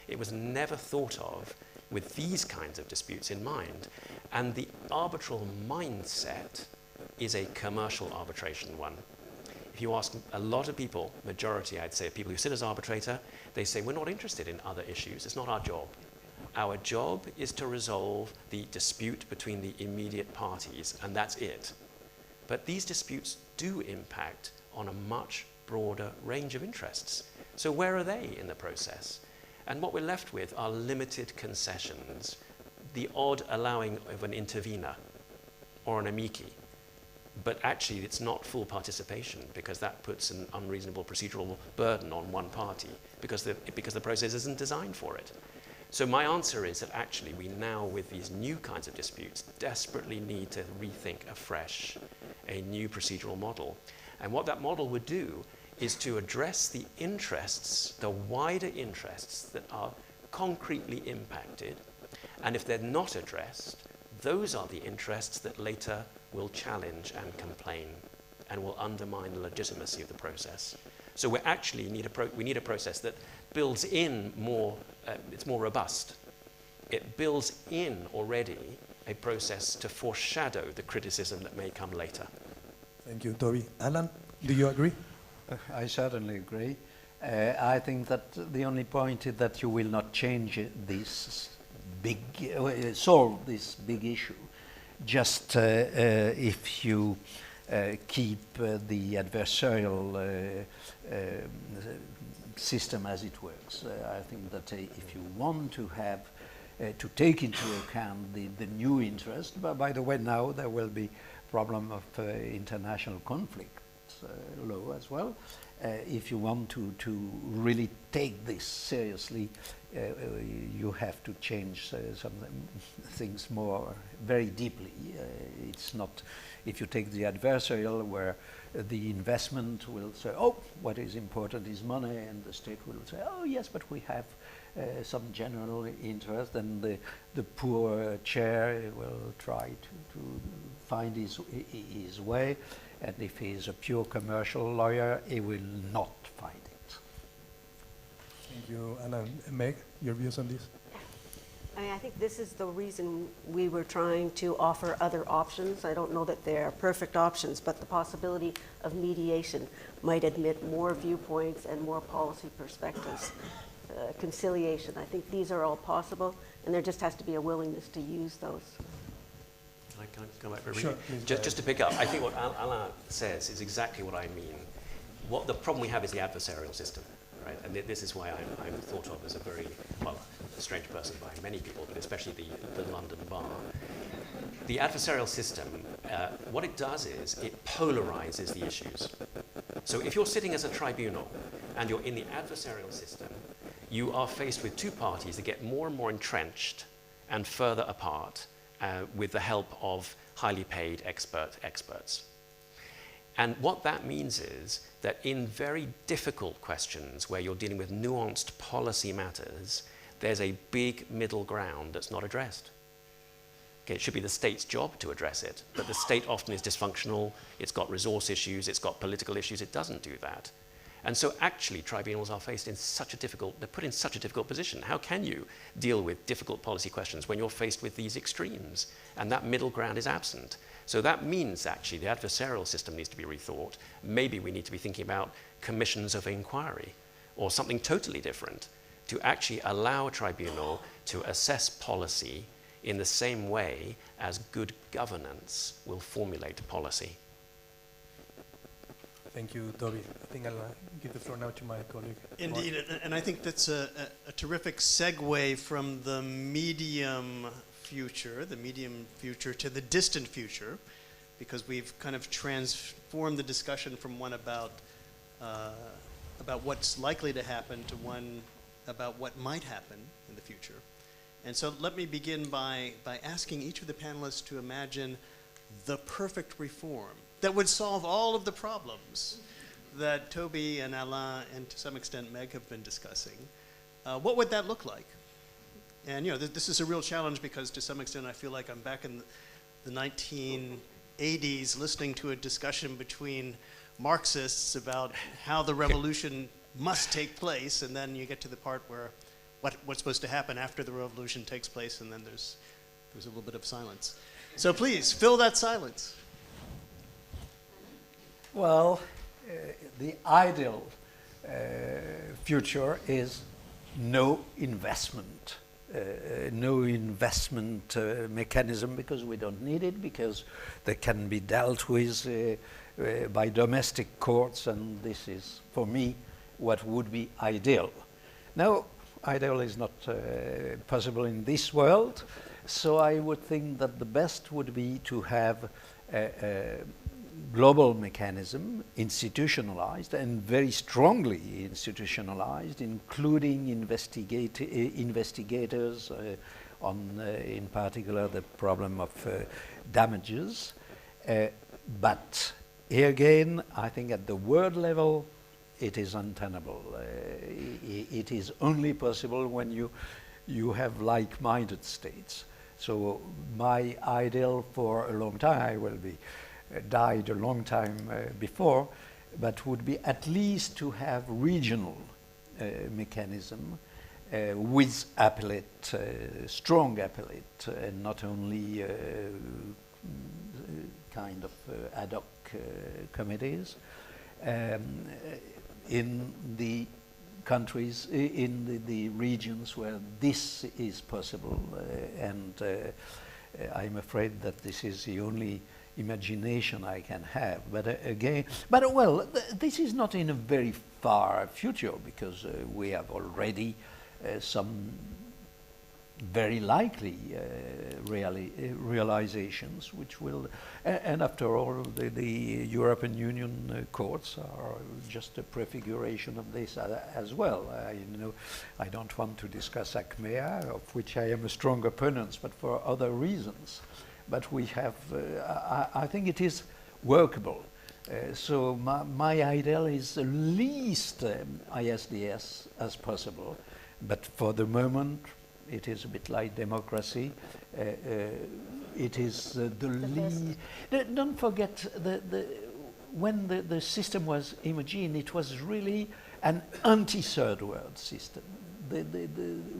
It was never thought of with these kinds of disputes in mind. And the arbitral mindset is a commercial arbitration one. If you ask a lot of people, majority I'd say, of people who sit as arbitrator, they say, we're not interested in other issues. It's not our job. Our job is to resolve the dispute between the immediate parties, and that's it. But these disputes do impact on a much broader range of interests. So where are they in the process? And what we're left with are limited concessions, the odd allowing of an intervener or an amici. But actually, it's not full participation, because that puts an unreasonable procedural burden on one party, because the process isn't designed for it. So my answer is that actually we now, with these new kinds of disputes, desperately need to rethink afresh a new procedural model. And what that model would do is to address the interests, the wider interests that are concretely impacted. And if they're not addressed, those are the interests that later will challenge and complain and will undermine the legitimacy of the process. So we actually need a process that builds in more, it's more robust. It builds in already a process to foreshadow the criticism that may come later. Thank you, Toby. Alain, do you agree? I certainly agree. I think that the only point is that you will not change this big, solve this big issue, just if you keep the adversarial system as it works. I think that if you want to have to take into account the new interest, but by the way, now there will be problem of international conflict law as well. If you want to really take this seriously, you have to change some things more very deeply. It's not, if you take the adversarial where the investment will say, oh, what is important is money, and the state will say, oh yes, but we have some general interest, and the poor chair will try to find his way, and if he's a pure commercial lawyer, he will not find it. Thank you, Alain. Meg, your views on this? I mean, I think this is the reason we were trying to offer other options. I don't know that they're perfect options, but the possibility of mediation might admit more viewpoints and more policy perspectives. Conciliation, I think these are all possible, and there just has to be a willingness to use those. Can I come back for a Sure, minute? Just to pick up, I think what Alain says is exactly what I mean. What the problem we have is the adversarial system, right? And this is why I'm thought of as a very, well, a strange person by many people, but especially the London bar. The adversarial system, what it does is it polarizes the issues. So if you're sitting as a tribunal and you're in the adversarial system, you are faced with two parties that get more and more entrenched and further apart with the help of highly paid experts. And what that means is that in very difficult questions where you're dealing with nuanced policy matters, there's a big middle ground that's not addressed. Okay, it should be the state's job to address it, but the state often is dysfunctional, it's got resource issues, it's got political issues, it doesn't do that. And so actually tribunals are faced in such a difficult, they're put in such a difficult position. How can you deal with difficult policy questions when you're faced with these extremes? And that middle ground is absent. So that means actually the adversarial system needs to be rethought. Maybe we need to be thinking about commissions of inquiry or something totally different to actually allow a tribunal to assess policy in the same way as good governance will formulate policy. Thank you, Toby. I think I'll give the floor now to my colleague. Indeed, and I think that's a terrific segue from the medium future to the distant future, because we've kind of transformed the discussion from one about what's likely to happen to one about what might happen in the future. And so let me begin by asking each of the panelists to imagine the perfect reform that would solve all of the problems that Toby and Alain and to some extent Meg have been discussing. What would that look like? And you know, this is a real challenge because to some extent I feel like I'm back in the 1980s listening to a discussion between Marxists about how the revolution must take place, and then you get to the part where what's supposed to happen after the revolution takes place, and then there's a little bit of silence. So please, fill that silence. Well, the ideal future is no investment mechanism, because we don't need it, because they can be dealt with by domestic courts, and this is, for me, what would be ideal. Now, ideal is not possible in this world, so I would think that the best would be to have a global mechanism, institutionalized and very strongly institutionalized, including investigators on, in particular, the problem of damages. But here again, I think at the world level, it is untenable. It is only possible when you have like-minded states. So my ideal for a long time, I will be died a long time before, but would be at least to have regional mechanism with appellate, strong appellate, and not only kind of ad hoc committees in the countries, in the regions where this is possible, and I'm afraid that this is the only imagination I can have. But again, well, this is not in a very far future, because we have already some very likely realizations, which will, and after all, the European Union courts are just a prefiguration of this as well. I don't want to discuss ACMEA, of which I am a strong opponent, but for other reasons. But we have, I think it is workable. So my ideal is the least ISDS as possible, but for the moment, it is a bit like democracy. It is the least. Don't forget, when the system was Imogen, it was really an anti-third world system.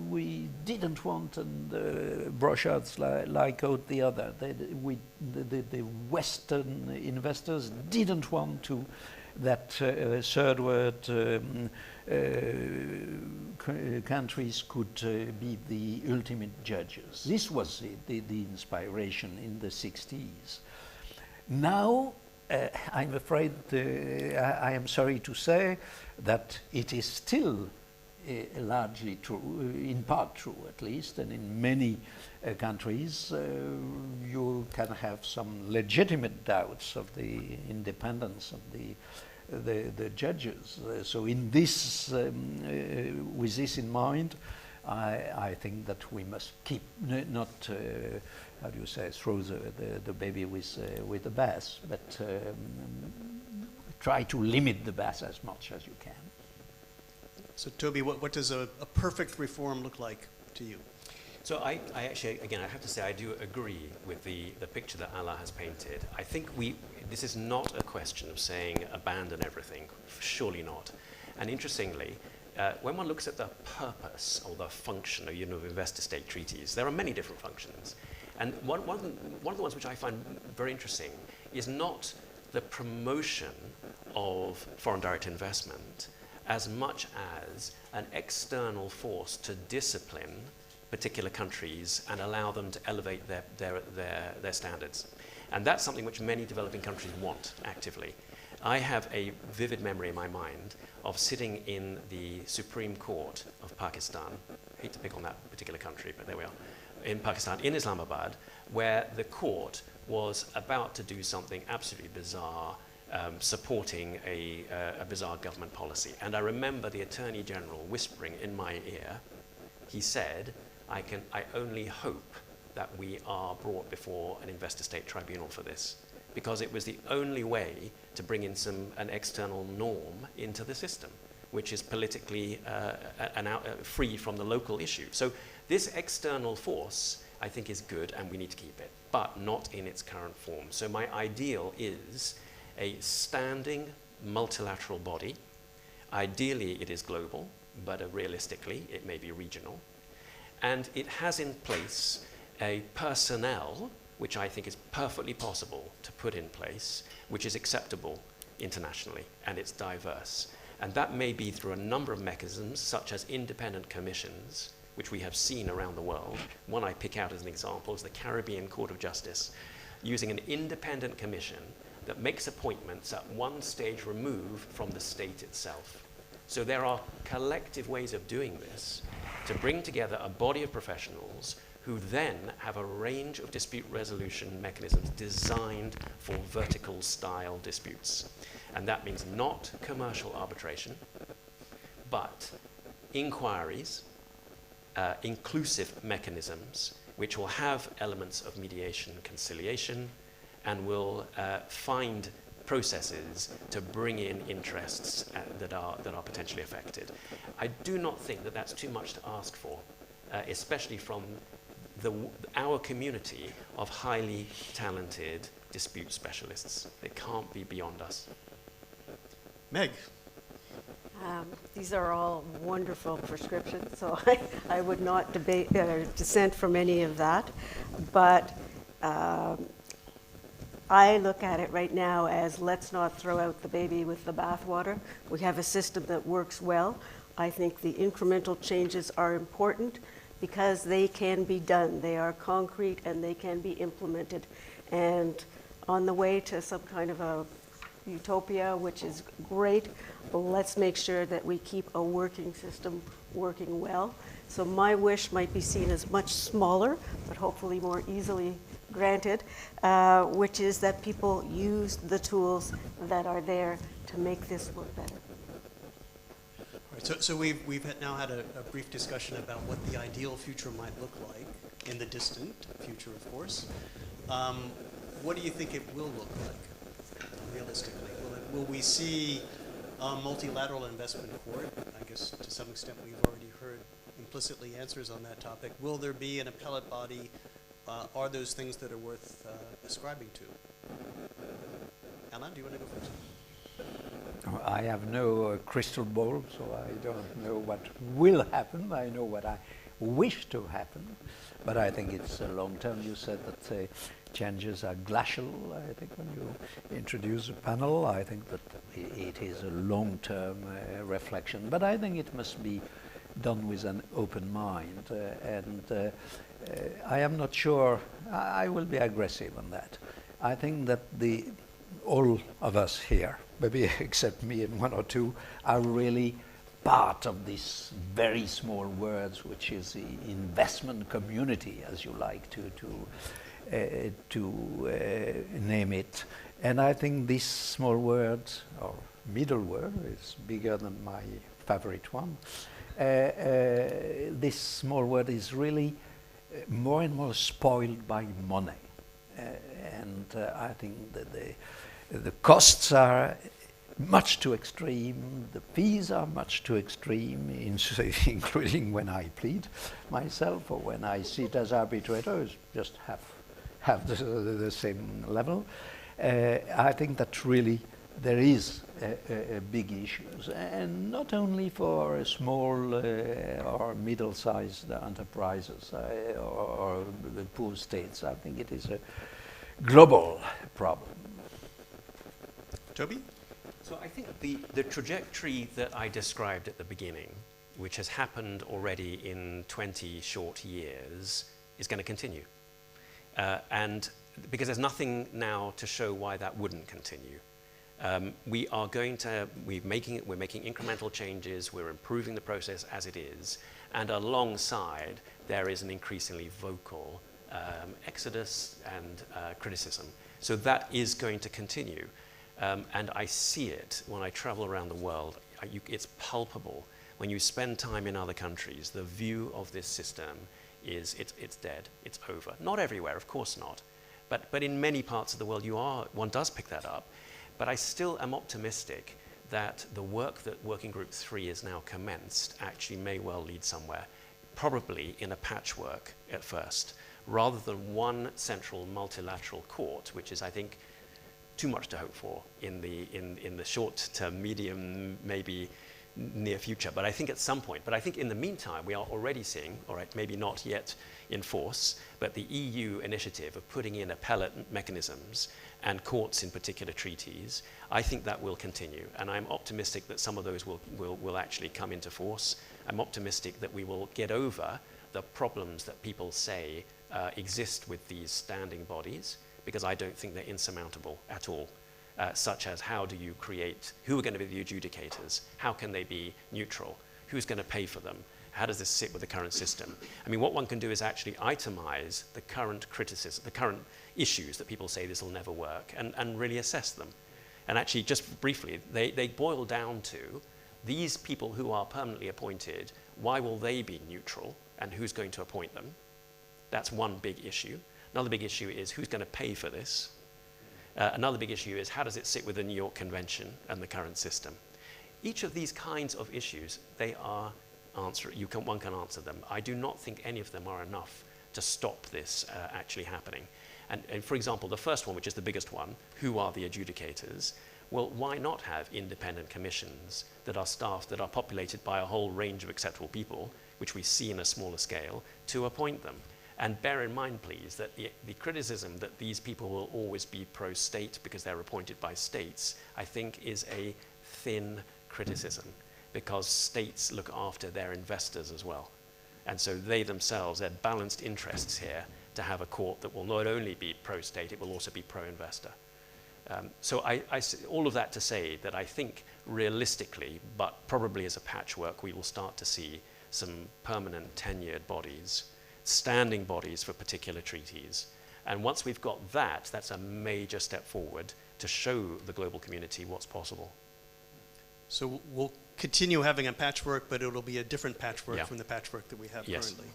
We didn't want brochures like out the other. The Western investors didn't want to that third world countries could be the ultimate judges. This was the inspiration in the 60s. Now, I'm afraid, I am sorry to say that it is still largely true, in part true at least, and in many countries you can have some legitimate doubts of the independence of the judges. So in this, with this in mind, I think that we must keep not how do you say, throw the baby with the bath, but try to limit the BAS as much as you can. So Toby, what does a perfect reform look like to you? So I actually, again, I have to say I do agree with the picture that Alain has painted. I think this is not a question of saying abandon everything, surely not. And interestingly, when one looks at the purpose or the function of investor-state treaties, there are many different functions. And one of the ones which I find very interesting is not the promotion of foreign direct investment as much as an external force to discipline particular countries and allow them to elevate their standards. And that's something which many developing countries want actively. I have a vivid memory in my mind of sitting in the Supreme Court of Pakistan, I hate to pick on that particular country, but there we are, in Pakistan, in Islamabad, where the court was about to do something absolutely bizarre, supporting a bizarre government policy. And I remember the Attorney General whispering in my ear, he said, I only hope that we are brought before an investor-state tribunal for this, because it was the only way to bring in an external norm into the system, which is politically free from the local issue. So this external force, I think, is good, and we need to keep it, but not in its current form. So my ideal is a standing multilateral body. Ideally, it is global, but realistically, it may be regional. And it has in place a personnel, which I think is perfectly possible to put in place, which is acceptable internationally, and it's diverse. And that may be through a number of mechanisms, such as independent commissions, which we have seen around the world. One I pick out as an example is the Caribbean Court of Justice, using an independent commission that makes appointments at one stage removed from the state itself. So there are collective ways of doing this to bring together a body of professionals who then have a range of dispute resolution mechanisms designed for vertical style disputes. And that means not commercial arbitration, but inquiries, inclusive mechanisms, which will have elements of mediation and conciliation, and will find processes to bring in interests that are potentially affected. I do not think that that's too much to ask for, especially from our community of highly talented dispute specialists. It can't be beyond us. Meg. These are all wonderful prescriptions, so I would not dissent from any of that. But I look at it right now as let's not throw out the baby with the bathwater. We have a system that works well. I think the incremental changes are important because they can be done. They are concrete and they can be implemented. And on the way to some kind of a utopia, which is great, let's make sure that we keep a working system working well. So my wish might be seen as much smaller, but hopefully more easily granted, which is that people use the tools that are there to make this work better. All right, so we've now had a brief discussion about what the ideal future might look like in the distant future, of course. What do you think it will look like, realistically? Will we see a multilateral investment court? I guess to some extent we've already heard implicitly answers on that topic. Will there be an appellate body? Are those things that are worth ascribing to? Alain, do you want to go first? I have no crystal ball, so I don't know what will happen. I know what I wish to happen, but I think it's long term. You said that changes are glacial. I think when you introduce a panel, I think that it is a long-term reflection, but I think it must be done with an open mind, and I am not sure. I will be aggressive on that. I think that all of us here, maybe except me and one or two, are really part of this very small words, which is the investment community, as you like to name it. And I think this small word, or middle word, is bigger than my favorite one. This small word is really more and more spoiled by money. And I think that the costs are much too extreme. The fees are much too extreme, including when I plead myself or when I sit as arbitrator, it's just have the same level. I think that really there is big issues, and not only for small or middle-sized enterprises or the poor states. I think it is a global problem. Toby? So I think the trajectory that I described at the beginning, which has happened already in 20 short years, is going to continue. And because there's nothing now to show why that wouldn't continue. We're making incremental changes, we're improving the process as it is, and alongside there is an increasingly vocal exodus and criticism. So that is going to continue. And I see it when I travel around the world. It's palpable. When you spend time in other countries, the view of this system is it's dead, it's over. Not everywhere, of course not. But in many parts of the world, one does pick that up. But I still am optimistic that the work that Working Group 3 has now commenced actually may well lead somewhere, probably in a patchwork at first, rather than one central multilateral court, which is, I think, too much to hope for in the short to medium, maybe near future. But I think at some point, but I think in the meantime, we are already seeing, all right, maybe not yet in force, but the EU initiative of putting in appellate mechanisms and courts in particular treaties, I think that will continue. And I'm optimistic that some of those will actually come into force. I'm optimistic that we will get over the problems that people say exist with these standing bodies, because I don't think they're insurmountable at all, such as who are going to be the adjudicators? How can they be neutral? Who's going to pay for them? How does this sit with the current system? I mean, what one can do is actually itemize the current criticism, the current issues that people say this will never work, and really assess them. And actually, just briefly, they boil down to these people who are permanently appointed, why will they be neutral, and who's going to appoint them? That's one big issue. Another big issue is who's going to pay for this? Another big issue is how does it sit with the New York Convention and the current system? Each of these kinds of issues, they are one can answer them. I do not think any of them are enough to stop this actually happening. And for example, the first one, which is the biggest one, who are the adjudicators? Well, why not have independent commissions that are staffed, that are populated by a whole range of acceptable people, which we see in a smaller scale, to appoint them? And bear in mind, please, that the criticism that these people will always be pro-state because they're appointed by states, I think is a thin criticism, because states look after their investors as well. And so they themselves, had balanced interests here to have a court that will not only be pro-state, it will also be pro-investor. So all of that to say that I think realistically, but probably as a patchwork, we will start to see some permanent tenured bodies, standing bodies for particular treaties. And once we've got that, that's a major step forward to show the global community what's possible. So we'll continue having a patchwork, but it'll be a different patchwork from the patchwork that we have currently.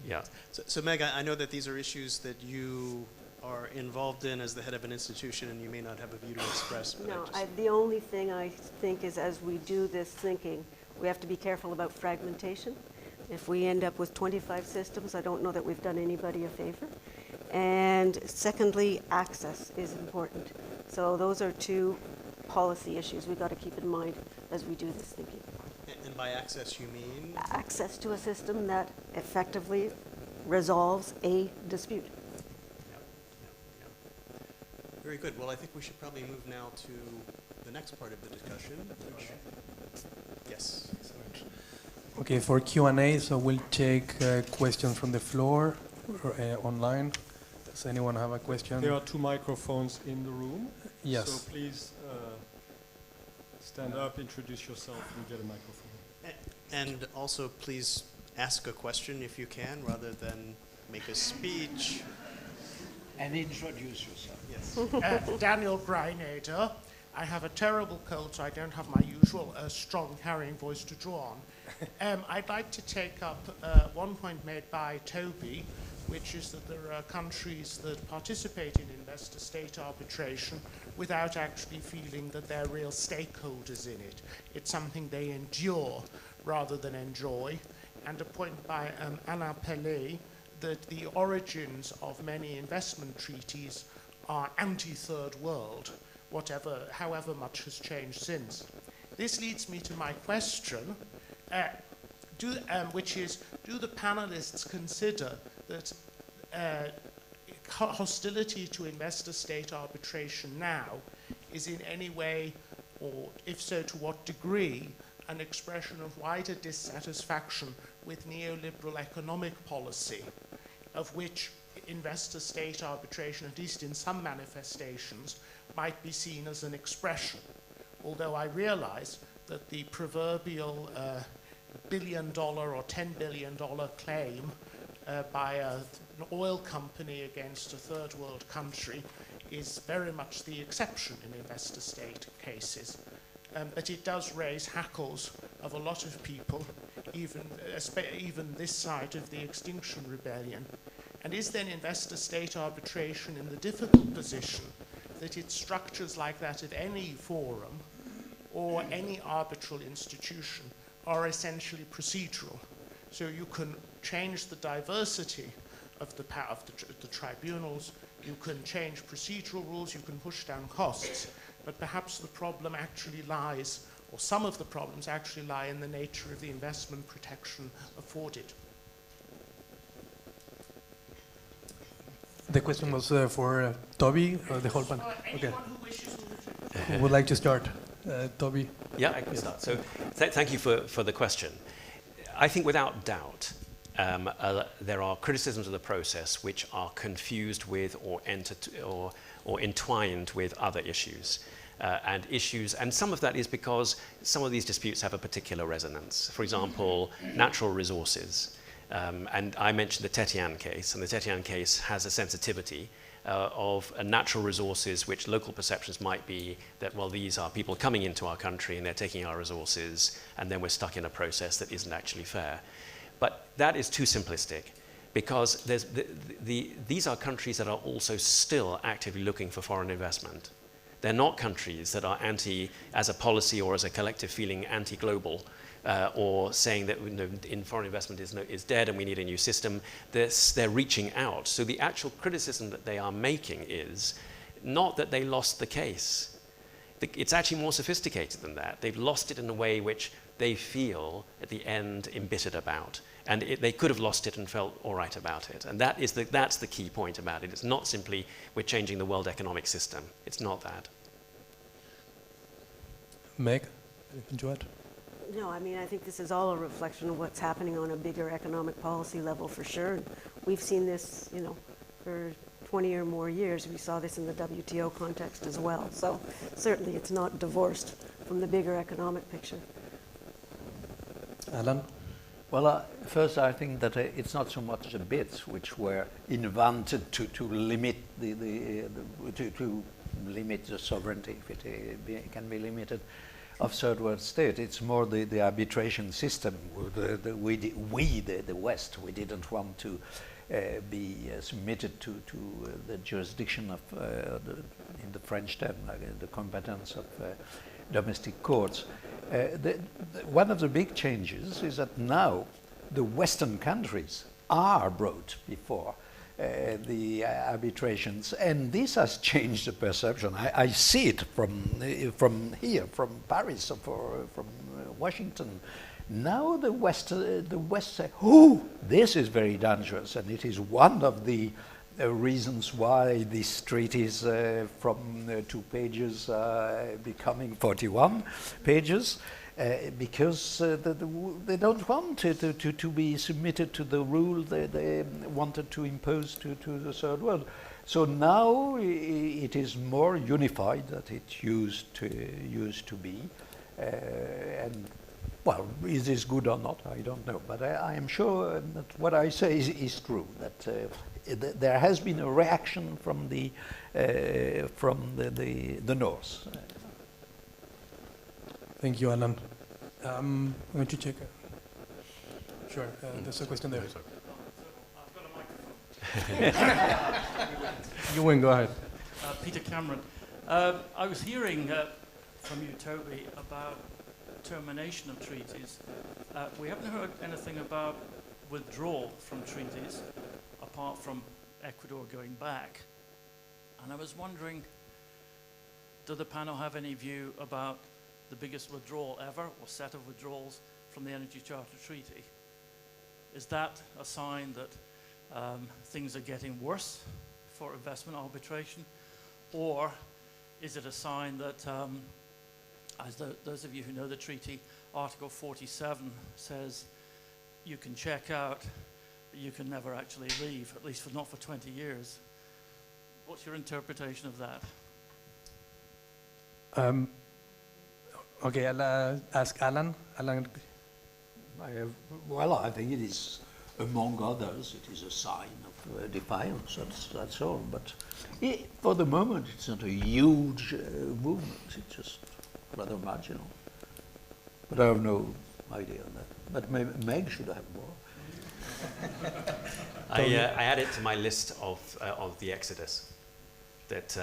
Yeah. So Meg, I know that these are issues that you are involved in as the head of an institution, and you may not have a view to express. But no, the only thing I think is, as we do this thinking, we have to be careful about fragmentation. If we end up with 25 systems, I don't know that we've done anybody a favor. And secondly, access is important. So those are two policy issues we've got to keep in mind as we do this thinking. And by access, you mean? Access to a system that effectively resolves a dispute. Very good. Well, I think we should probably move now to the next part of the discussion, which, yes. Okay, for Q&A, so we'll take questions from the floor or online. Does anyone have a question? There are 2 microphones in the room. Yes. So please stand up, introduce yourself, and get a microphone. And also, please ask a question if you can, rather than make a speech. And introduce yourself. Yes. Daniel Greinader. I have a terrible cold, so I don't have my usual strong carrying voice to draw on. I'd like to take up one point made by Toby, which is that there are countries that participate in investor-state arbitration without actually feeling that they're real stakeholders in it. It's something they endure rather than enjoy. And a point by Alain Pellet that the origins of many investment treaties are anti-third world, however much has changed since. This leads me to my question, which is, do the panelists consider that hostility to investor-state arbitration now is in any way, or if so, to what degree, an expression of wider dissatisfaction with neoliberal economic policy, of which investor-state arbitration, at least in some manifestations, might be seen as an expression. Although I realize that the proverbial $1 billion or $10 billion claim by an oil company against a third world country is very much the exception in investor-state cases. But it does raise hackles of a lot of people, even this side of the Extinction Rebellion. And is then investor-state arbitration in the difficult position that its structures like that of any forum or any arbitral institution are essentially procedural? So you can change the diversity of the tribunals, you can change procedural rules, you can push down costs, but perhaps the problem actually lies, or some of the problems actually lie in the nature of the investment protection afforded. The question was for Toby, or the whole panel? Anyone who wishes to. Who would like to start? Toby? Yeah, I can start. So thank you for the question. I think without doubt, there are criticisms of the process which are confused with or entwined with other issues. And some of that is because some of these disputes have a particular resonance. For example, natural resources. And I mentioned the Tetian case, and the Tetian case has a sensitivity of natural resources which local perceptions might be that, well, these are people coming into our country and they're taking our resources, and then we're stuck in a process that isn't actually fair. But that is too simplistic, because these are countries that are also still actively looking for foreign investment. They're not countries that are as a policy or as a collective feeling, anti-global, or saying that in foreign investment is dead and we need a new system. They're reaching out. So the actual criticism that they are making is not that they lost the case. It's actually more sophisticated than that. They've lost it in a way which they feel at the end embittered about. And they could have lost it and felt all right about it. And that's the key point about it. It's not simply we're changing the world economic system. It's not that. Meg, anything to add? No, I mean, I think this is all a reflection of what's happening on a bigger economic policy level for sure. And we've seen this, for 20 or more years. We saw this in the WTO context as well. So certainly it's not divorced from the bigger economic picture. Alain? Well, first I think that it's not so much the bits which were invented to limit to limit the sovereignty, if it can be limited, of third world state. It's more the arbitration system. We, the West, we didn't want to be submitted to the jurisdiction of, in the French term, the competence of domestic courts. One of the big changes is that now the Western countries are brought before the arbitrations, and this has changed the perception. I see it from here, from Paris, or from Washington. Now the West say, "Oh, this is very dangerous," and it is one of the reasons why this treaty is from 2 pages becoming 41 pages, because they don't want to be submitted to the rule they wanted to impose to the third world. So now it is more unified than it used to be, and well, is this good or not? I don't know, but I am sure that what I say is true. That there has been a reaction from the North. Thank you, Alain. I'm going to check. Sure, there's a question there. I've got a microphone. You win, go ahead. Peter Cameron. I was hearing from you, Toby, about termination of treaties. We haven't heard anything about withdrawal from treaties, apart from Ecuador going back. And I was wondering, do the panel have any view about the biggest withdrawal ever, or set of withdrawals from the Energy Charter Treaty? Is that a sign that things are getting worse for investment arbitration? Or is it a sign that, as those of you who know the treaty, Article 47 says you can check out, but you can never actually leave, at least not for 20 years. What's your interpretation of that? Okay, I'll ask Alain. Alain. Well, I think it is, among others, it is a sign of defiance, that's all. But for the moment, it's not a huge movement, it's just rather marginal. But I have no idea on that. But Meg should have more. I add it to my list of the exodus, that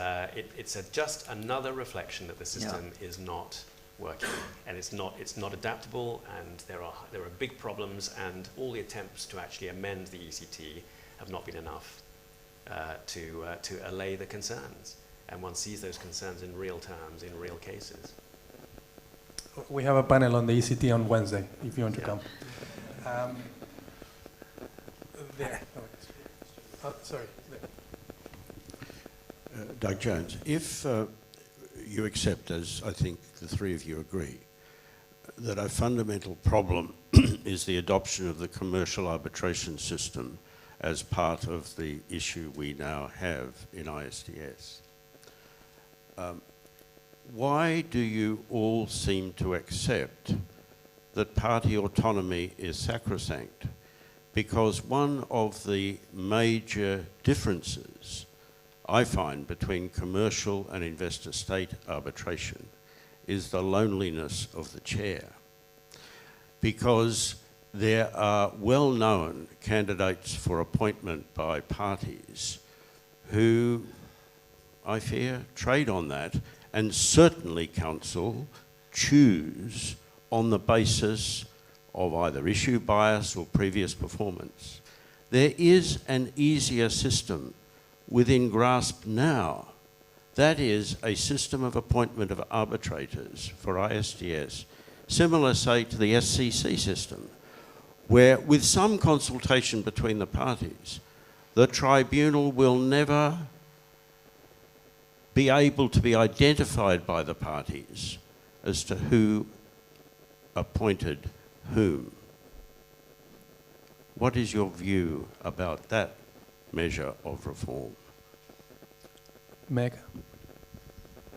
it's just another reflection that the system is not working, and it's not adaptable, and there are big problems, and all the attempts to actually amend the ECT have not been enough to allay the concerns, and one sees those concerns in real terms, in real cases. We have a panel on the ECT on Wednesday, if you want to come. There. Oh, sorry. Doug Jones, if you accept, as I think the three of you agree, that a fundamental problem is the adoption of the commercial arbitration system as part of the issue we now have in ISDS, why do you all seem to accept that party autonomy is sacrosanct? Because one of the major differences I find between commercial and investor-state arbitration is the loneliness of the chair. Because there are well-known candidates for appointment by parties who, I fear, trade on that, and certainly counsel choose on the basis of either issue bias or previous performance. There is an easier system within grasp now. That is a system of appointment of arbitrators for ISDS, similar, say, to the SCC system, where with some consultation between the parties, the tribunal will never be able to be identified by the parties as to who appointed whom. What is your view about that measure of reform? Meg?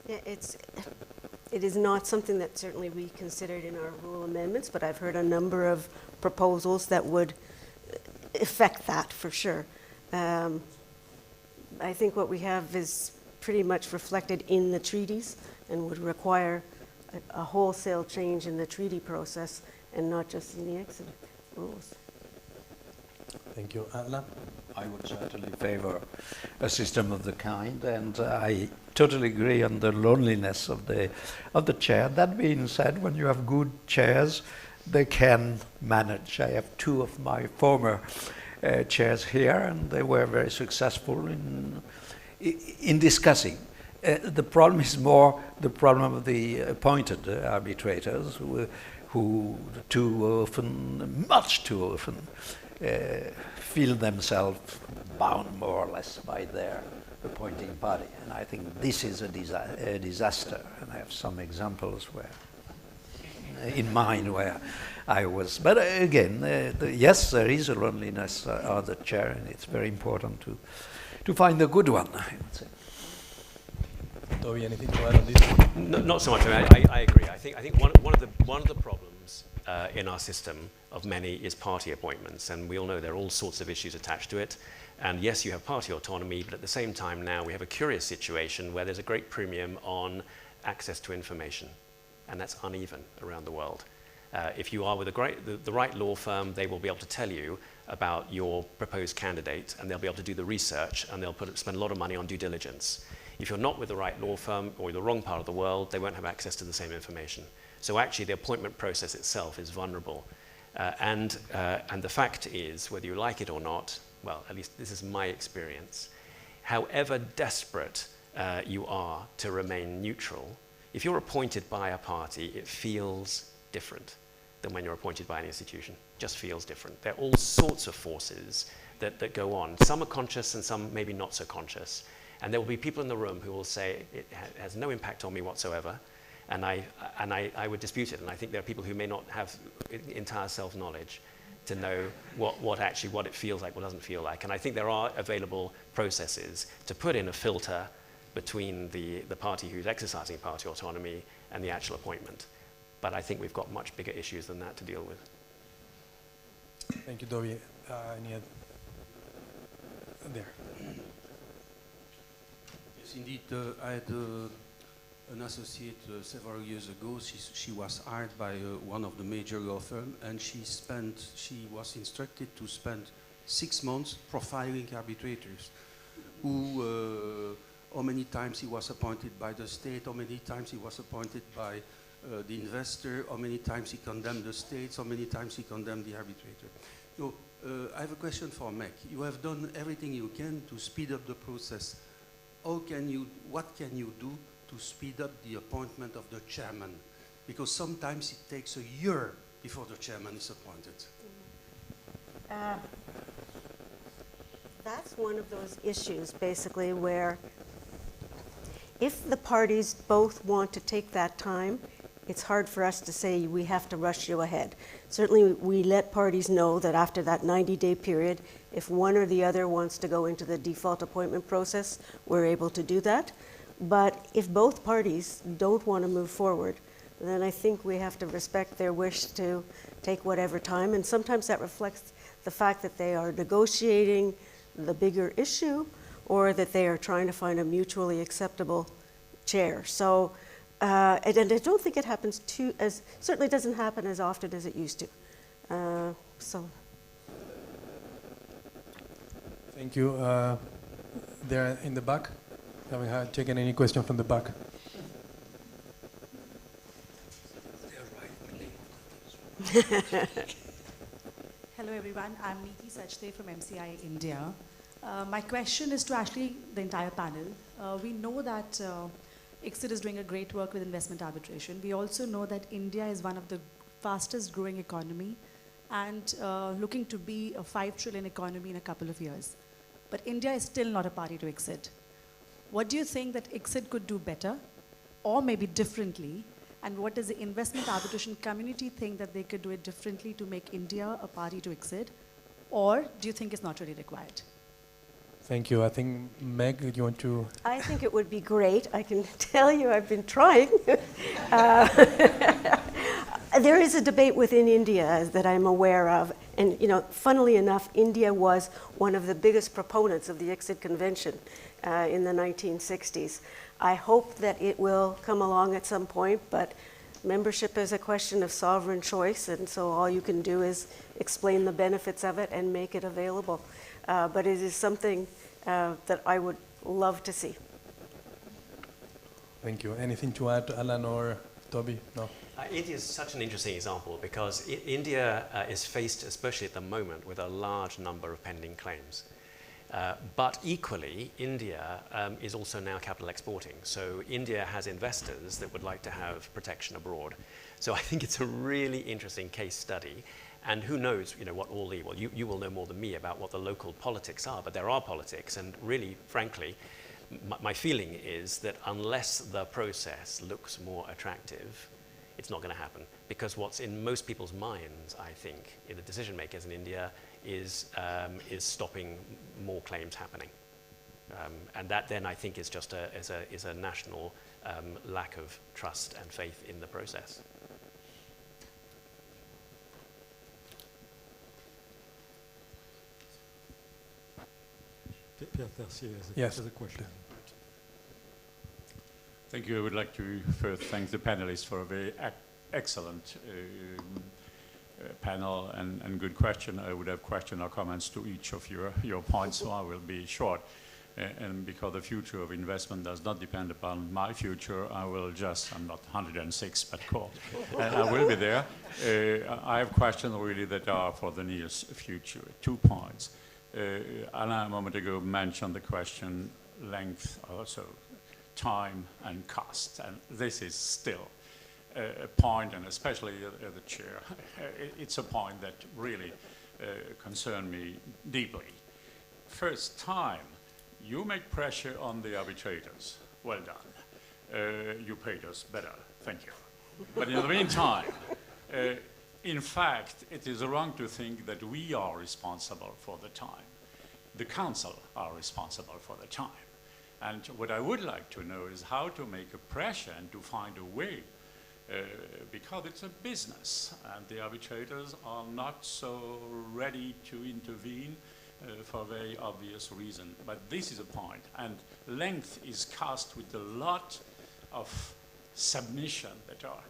Yeah, it is not something that certainly we considered in our rule amendments, but I've heard a number of proposals that would affect that for sure. I think what we have is pretty much reflected in the treaties and would require a wholesale change in the treaty process and not just in the ICSID rules. Thank you. Alain? I would certainly favor a system of the kind, and I totally agree on the loneliness of the chair. That being said, when you have good chairs, they can manage. I have two of my former chairs here, and they were very successful in discussing. The problem is more the problem of the appointed arbitrators who too often, much too often, feel themselves bound more or less by their appointing party. And I think this is a disaster. And I have some examples in mind where I was. But again, yes, there is a loneliness of the chair, and it's very important to find a good one, I would say. Toby, anything to add on this? No, not so much. I agree. I think one of the problems in our system of many is party appointments, and we all know there are all sorts of issues attached to it. And yes, you have party autonomy, but at the same time now we have a curious situation where there's a great premium on access to information, and that's uneven around the world. If you are with the right law firm, they will be able to tell you about your proposed candidate, and they'll be able to do the research, and they'll spend a lot of money on due diligence. If you're not with the right law firm or the wrong part of the world, they won't have access to the same information. So actually, the appointment process itself is vulnerable. And the fact is, whether you like it or not, well, at least this is my experience, however desperate you are to remain neutral, if you're appointed by a party, it feels different than when you're appointed by an institution. Just feels different. There are all sorts of forces that go on. Some are conscious and some maybe not so conscious. And there will be people in the room who will say, it has no impact on me whatsoever, and I would dispute it. And I think there are people who may not have entire self-knowledge to know what it feels like, what doesn't feel like. And I think there are available processes to put in a filter between the party who's exercising party autonomy and the actual appointment. But I think we've got much bigger issues than that to deal with. Thank you, Toby. Any other? There. Yes, indeed. I had an associate several years ago. She was hired by one of the major law firms, and she was instructed to spend 6 months profiling arbitrators, who, how many times he was appointed by the state, how many times he was appointed by the investor, how many times he condemned the states, how many times he condemned the arbitrator. So I have a question for Meg. You have done everything you can to speed up the process. What can you do to speed up the appointment of the chairman? Because sometimes it takes a year before the chairman is appointed. That's one of those issues, basically, where if the parties both want to take that time, it's hard for us to say we have to rush you ahead. Certainly, we let parties know that after that 90-day period, if one or the other wants to go into the default appointment process, we're able to do that. But if both parties don't want to move forward, then I think we have to respect their wish to take whatever time. And sometimes that reflects the fact that they are negotiating the bigger issue, or that they are trying to find a mutually acceptable chair. So, and I don't think it happens certainly doesn't happen as often as it used to. Thank you. There in the back, haven't taken any question from the back. Hello everyone, I'm Niti Sachdev from MCI India. My question is to actually the entire panel. We know that ICSID is doing a great work with investment arbitration. We also know that India is one of the fastest growing economy and looking to be a 5 trillion economy in a couple of years. But India is still not a party to ICSID. What do you think that ICSID could do better or maybe differently? And what does the investment arbitration community think that they could do it differently to make India a party to ICSID? Or do you think it's not really required? Thank you. I think, Meg, do you want to? I think it would be great. I can tell you I've been trying. There is a debate within India that I'm aware of. And, funnily enough, India was one of the biggest proponents of the ICSID Convention in the 1960s. I hope that it will come along at some point, but membership is a question of sovereign choice, and so all you can do is explain the benefits of it and make it available. But it is something that I would love to see. Thank you. Anything to add, Alain or Toby? No? India is such an interesting example because India is faced, especially at the moment, with a large number of pending claims. But equally, India is also now capital exporting. So India has investors that would like to have protection abroad. So I think it's a really interesting case study. And who knows, what all the, well, you will know more than me about what the local politics are, but there are politics. And really, frankly, my feeling is that unless the process looks more attractive, it's not going to happen. Because what's in most people's minds, I think, in the decision makers in India, is stopping more claims happening. And that then, I think, is just a national lack of trust and faith in the process. Pierre Tercier has a question. Thank you. I would like to first thank the panelists for a very excellent panel. panel and good question. I would have question or comments to each of your points, so I will be short. And because the future of investment does not depend upon my future, I'm not 106, but cool. And I will be there. I have questions really that are for the nearest future. 2 points. Alain a moment ago mentioned the question length, also time and cost. And this is still a point, and especially the chair, it's a point that really concerned me deeply. First, time. You make pressure on the arbitrators. Well done. You paid us better. Thank you. But in the meantime, in fact, it is wrong to think that we are responsible for the time. The council are responsible for the time. And what I would like to know is how to make a pressure and to find a way, because it's a business, and the arbitrators are not so ready to intervene for very obvious reason. But this is a point, and length is cast with a lot of submission that are,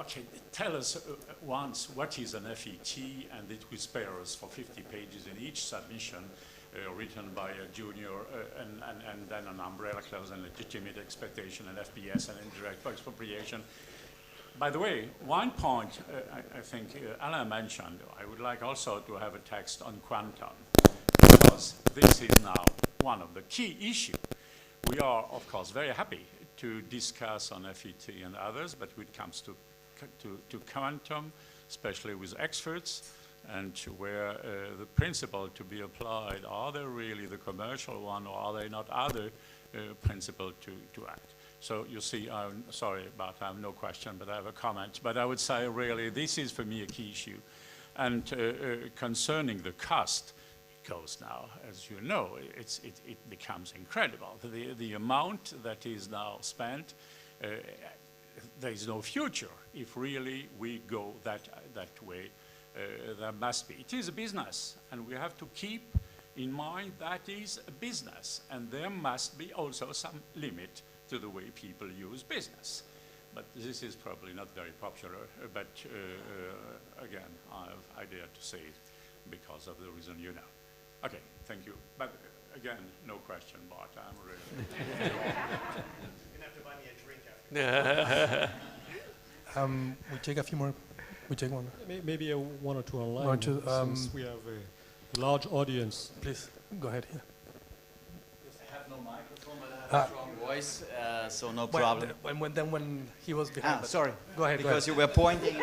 okay, tell us once what is an FET, and it will spare us for 50 pages in each submission written by a junior, and then an umbrella clause and legitimate expectation and FPS and indirect expropriation. By the way, one point I think Alain mentioned, I would like also to have a text on quantum, because this is now one of the key issues. We are, of course, very happy to discuss on FET and others, but when it comes to quantum, especially with experts, and to where the principle to be applied, are they really the commercial one, or are they not other principle to act? So you see, I'm sorry, but I have no question, but I have a comment. But I would say really this is for me a key issue. And concerning the cost, it goes now, as you know, it becomes incredible. The amount that is now spent, there is no future if really we go that way. There must be. It is a business, and we have to keep in mind that is a business, and there must be also some limit to the way people use business. But this is probably not very popular, but again, I dare to say it because of the reason you know. Okay, thank you. But again, no question, Bart, I'm really... You're going to have to buy me a drink after. We take a few more. We take one. Maybe one or two online, since we have a large audience. Please, go ahead here. I have no microphone, but I have a strong voice, so no problem. When he was behind. Sorry. Go ahead. Because you were pointing.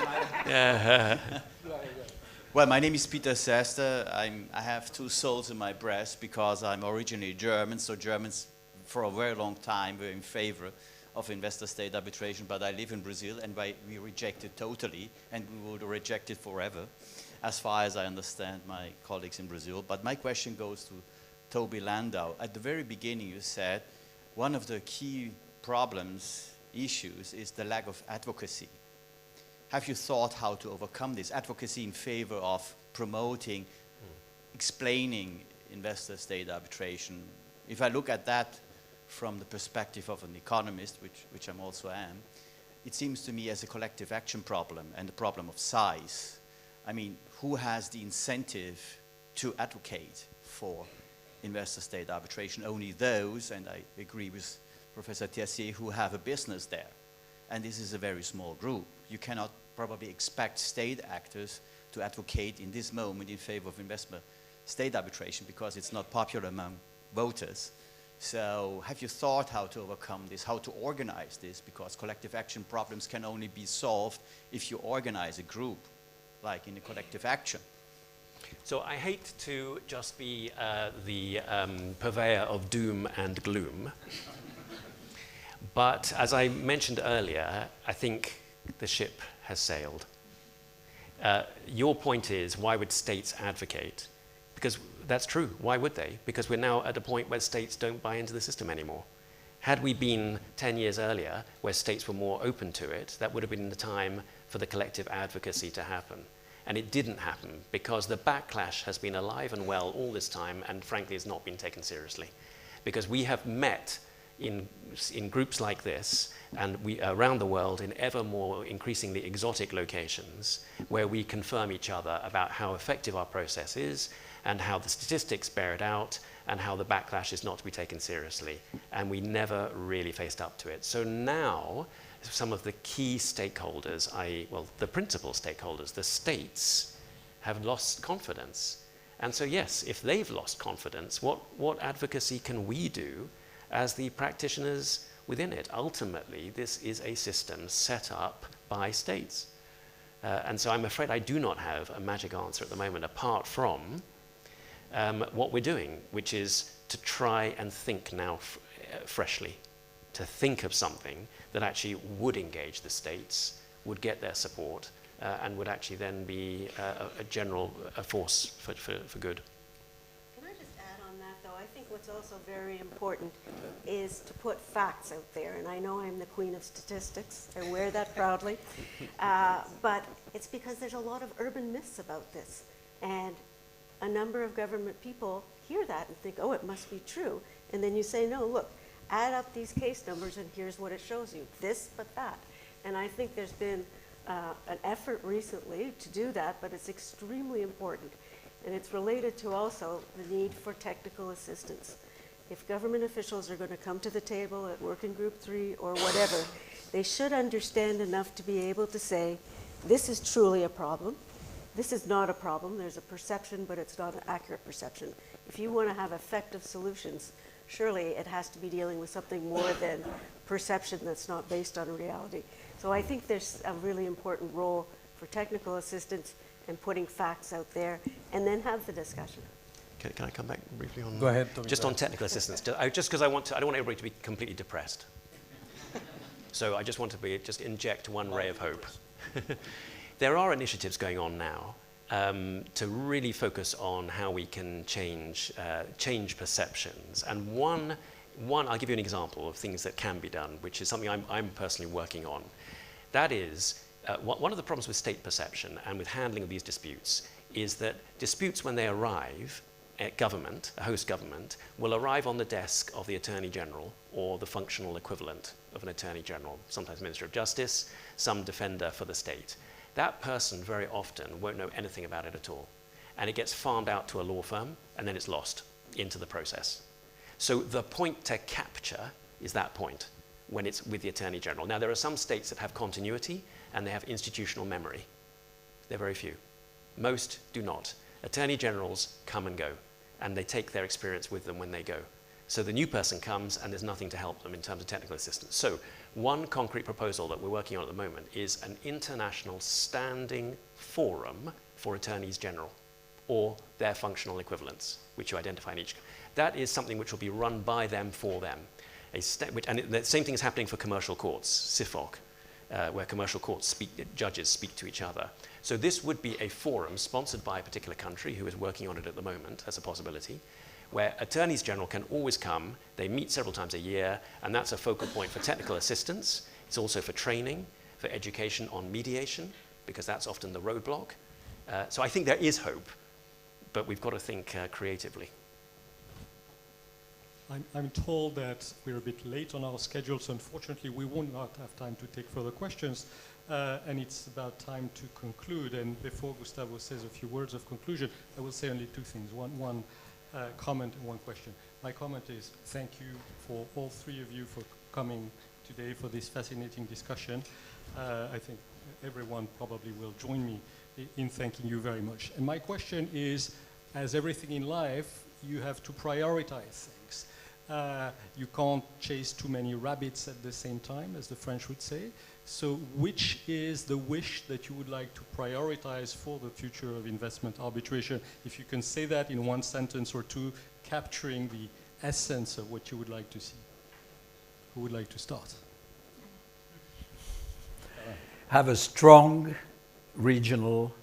Well, my name is Peter Sester. I have 2 souls in my breast because I'm originally German, so Germans for a very long time were in favor of investor-state arbitration, but I live in Brazil, and we reject it totally, and we will reject it forever, as far as I understand my colleagues in Brazil. But my question goes to Toby Landau. At the very beginning, you said one of the key issues, is the lack of advocacy. Have you thought how to overcome this advocacy in favor of promoting, explaining investor-state arbitration? If I look at that from the perspective of an economist, which I also am, it seems to me as a collective action problem and a problem of size. I mean, who has the incentive to advocate for investor-state arbitration? Only those, and I agree with Professor Tessier, who have a business there. And this is a very small group. You cannot probably expect state actors to advocate in this moment in favor of investment-state arbitration because it's not popular among voters. So have you thought how to overcome this, how to organize this? Because collective action problems can only be solved if you organize a group, like in a collective action. So I hate to just be the purveyor of doom and gloom. But as I mentioned earlier, I think the ship has sailed. Your point is, why would states advocate? Because that's true. Why would they? Because we're now at a point where states don't buy into the system anymore. Had we been 10 years earlier, where states were more open to it, that would have been the time for the collective advocacy to happen. And it didn't happen because the backlash has been alive and well all this time and frankly has not been taken seriously. Because we have met in in groups like this, and we around the world in ever more increasingly exotic locations, where we confirm each other about how effective our process is, and how the statistics bear it out, and how the backlash is not to be taken seriously. And we never really faced up to it. So now, some of the key stakeholders, i.e., well, the principal stakeholders, the states, have lost confidence. And so yes, if they've lost confidence, what advocacy can we do as the practitioners within it? Ultimately, this is a system set up by states. And so I'm afraid I do not have a magic answer at the moment, apart from what we're doing, which is to try and think now freshly, to think of something that actually would engage the states, would get their support, and would actually then be a general force for good. Can I just add on that, though? I think what's also very important is to put facts out there. And I know I'm the queen of statistics. I wear that proudly. But it's because there's a lot of urban myths about this. And a number of government people hear that and think, oh, it must be true. And then you say, no, look, add up these case numbers and here's what it shows you, this but that. And I think there's been an effort recently to do that, but it's extremely important. And it's related to also the need for technical assistance. If government officials are going to come to the table at Working Group 3 or whatever, they should understand enough to be able to say, this is truly a problem. This is not a problem. There's a perception, but it's not an accurate perception. If you want to have effective solutions, surely it has to be dealing with something more than perception that's not based on reality. So I think there's a really important role for technical assistance and putting facts out there, and then have the discussion. Can I come back briefly on? Go ahead, Toby. Just on technical assistance. Just because I don't want everybody to be completely depressed. So I just want to just inject one ray of hope. There are initiatives going on now to really focus on how we can change perceptions. And one, I'll give you an example of things that can be done, which is something I'm personally working on. That is, one of the problems with state perception and with handling of these disputes is that disputes, when they arrive at government, a host government, will arrive on the desk of the Attorney General or the functional equivalent of an Attorney General, sometimes Minister of Justice, some defender for the state. That person very often won't know anything about it at all. And it gets farmed out to a law firm, and then it's lost into the process. So the point to capture is that point when it's with the Attorney General. Now, there are some states that have continuity, and they have institutional memory. They're very few. Most do not. Attorney Generals come and go, and they take their experience with them when they go. So the new person comes, and there's nothing to help them in terms of technical assistance. So one concrete proposal that we're working on at the moment is an international standing forum for attorneys general, or their functional equivalents, which you identify in each. That is something which will be run by them for them. And the same thing is happening for commercial courts, SIFOC, where commercial courts judges speak to each other. So this would be a forum sponsored by a particular country who is working on it at the moment as a possibility, where attorneys general can always come. They meet several times a year, and that's a focal point for technical assistance. It's also for training, for education on mediation, because that's often the roadblock. So I think there is hope, but we've got to think creatively. I'm told that we're a bit late on our schedule, so unfortunately we will not have time to take further questions, and it's about time to conclude. And before Gustavo says a few words of conclusion, I will say only two things. One comment and one question. My comment is thank you for all three of you for coming today for this fascinating discussion. I think everyone probably will join me in thanking you very much. And my question is, as everything in life, you have to prioritize things. You can't chase too many rabbits at the same time, as the French would say. So which is the wish that you would like to prioritize for the future of investment arbitration? If you can say that in one sentence or two, capturing the essence of what you would like to see. Who would like to start? Have a strong regional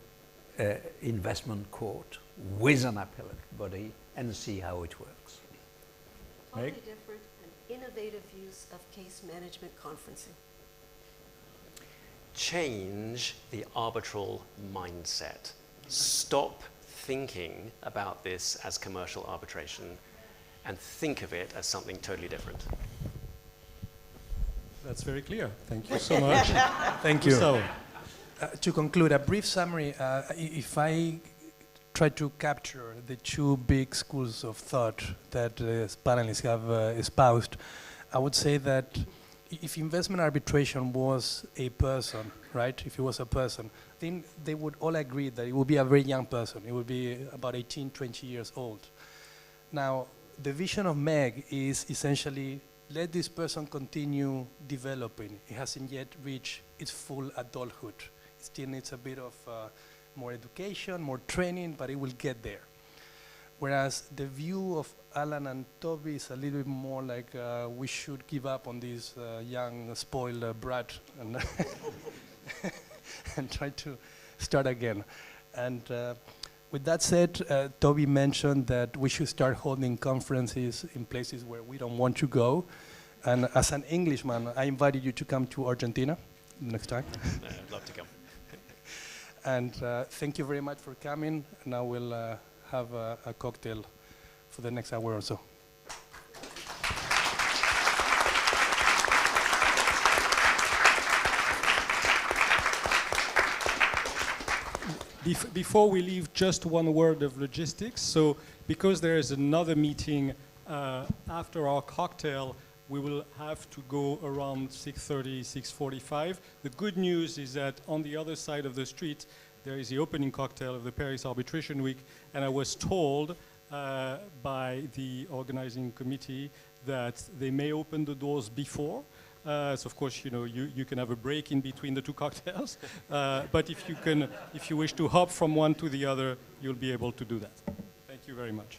investment court with an appellate body and see how it works. Totally Meg? different and innovative use of case management conferencing. Change the arbitral mindset. Stop thinking about this as commercial arbitration and think of it as something totally different. That's very clear. Thank you so much. Thank you. Gustavo. To conclude, a brief summary, if I try to capture the two big schools of thought that panelists have espoused, I would say that if investment arbitration was a person, right, if it was a person, then they would all agree that it would be a very young person. It would be about 18, 20 years old. Now, the vision of Meg is essentially let this person continue developing. It hasn't yet reached its full adulthood. It still needs a bit of more education, more training, but it will get there. Whereas the view of Alain and Toby is a little bit more like we should give up on this young, spoiled brat and, and try to start again. And with that said, Toby mentioned that we should start holding conferences in places where we don't want to go. And as an Englishman, I invited you to come to Argentina next time. I'd love to come. And thank you very much for coming. Now we'll have a cocktail for the next hour or so. Before we leave, just one word of logistics. So because there is another meeting after our cocktail, we will have to go around 6:30, 6:45. The good news is that on the other side of the street, there is the opening cocktail of the Paris Arbitration Week, and I was told by the organizing committee that they may open the doors before. So of course, you can have a break in between the two cocktails, but if you wish to hop from one to the other, you'll be able to do that. Thank you very much.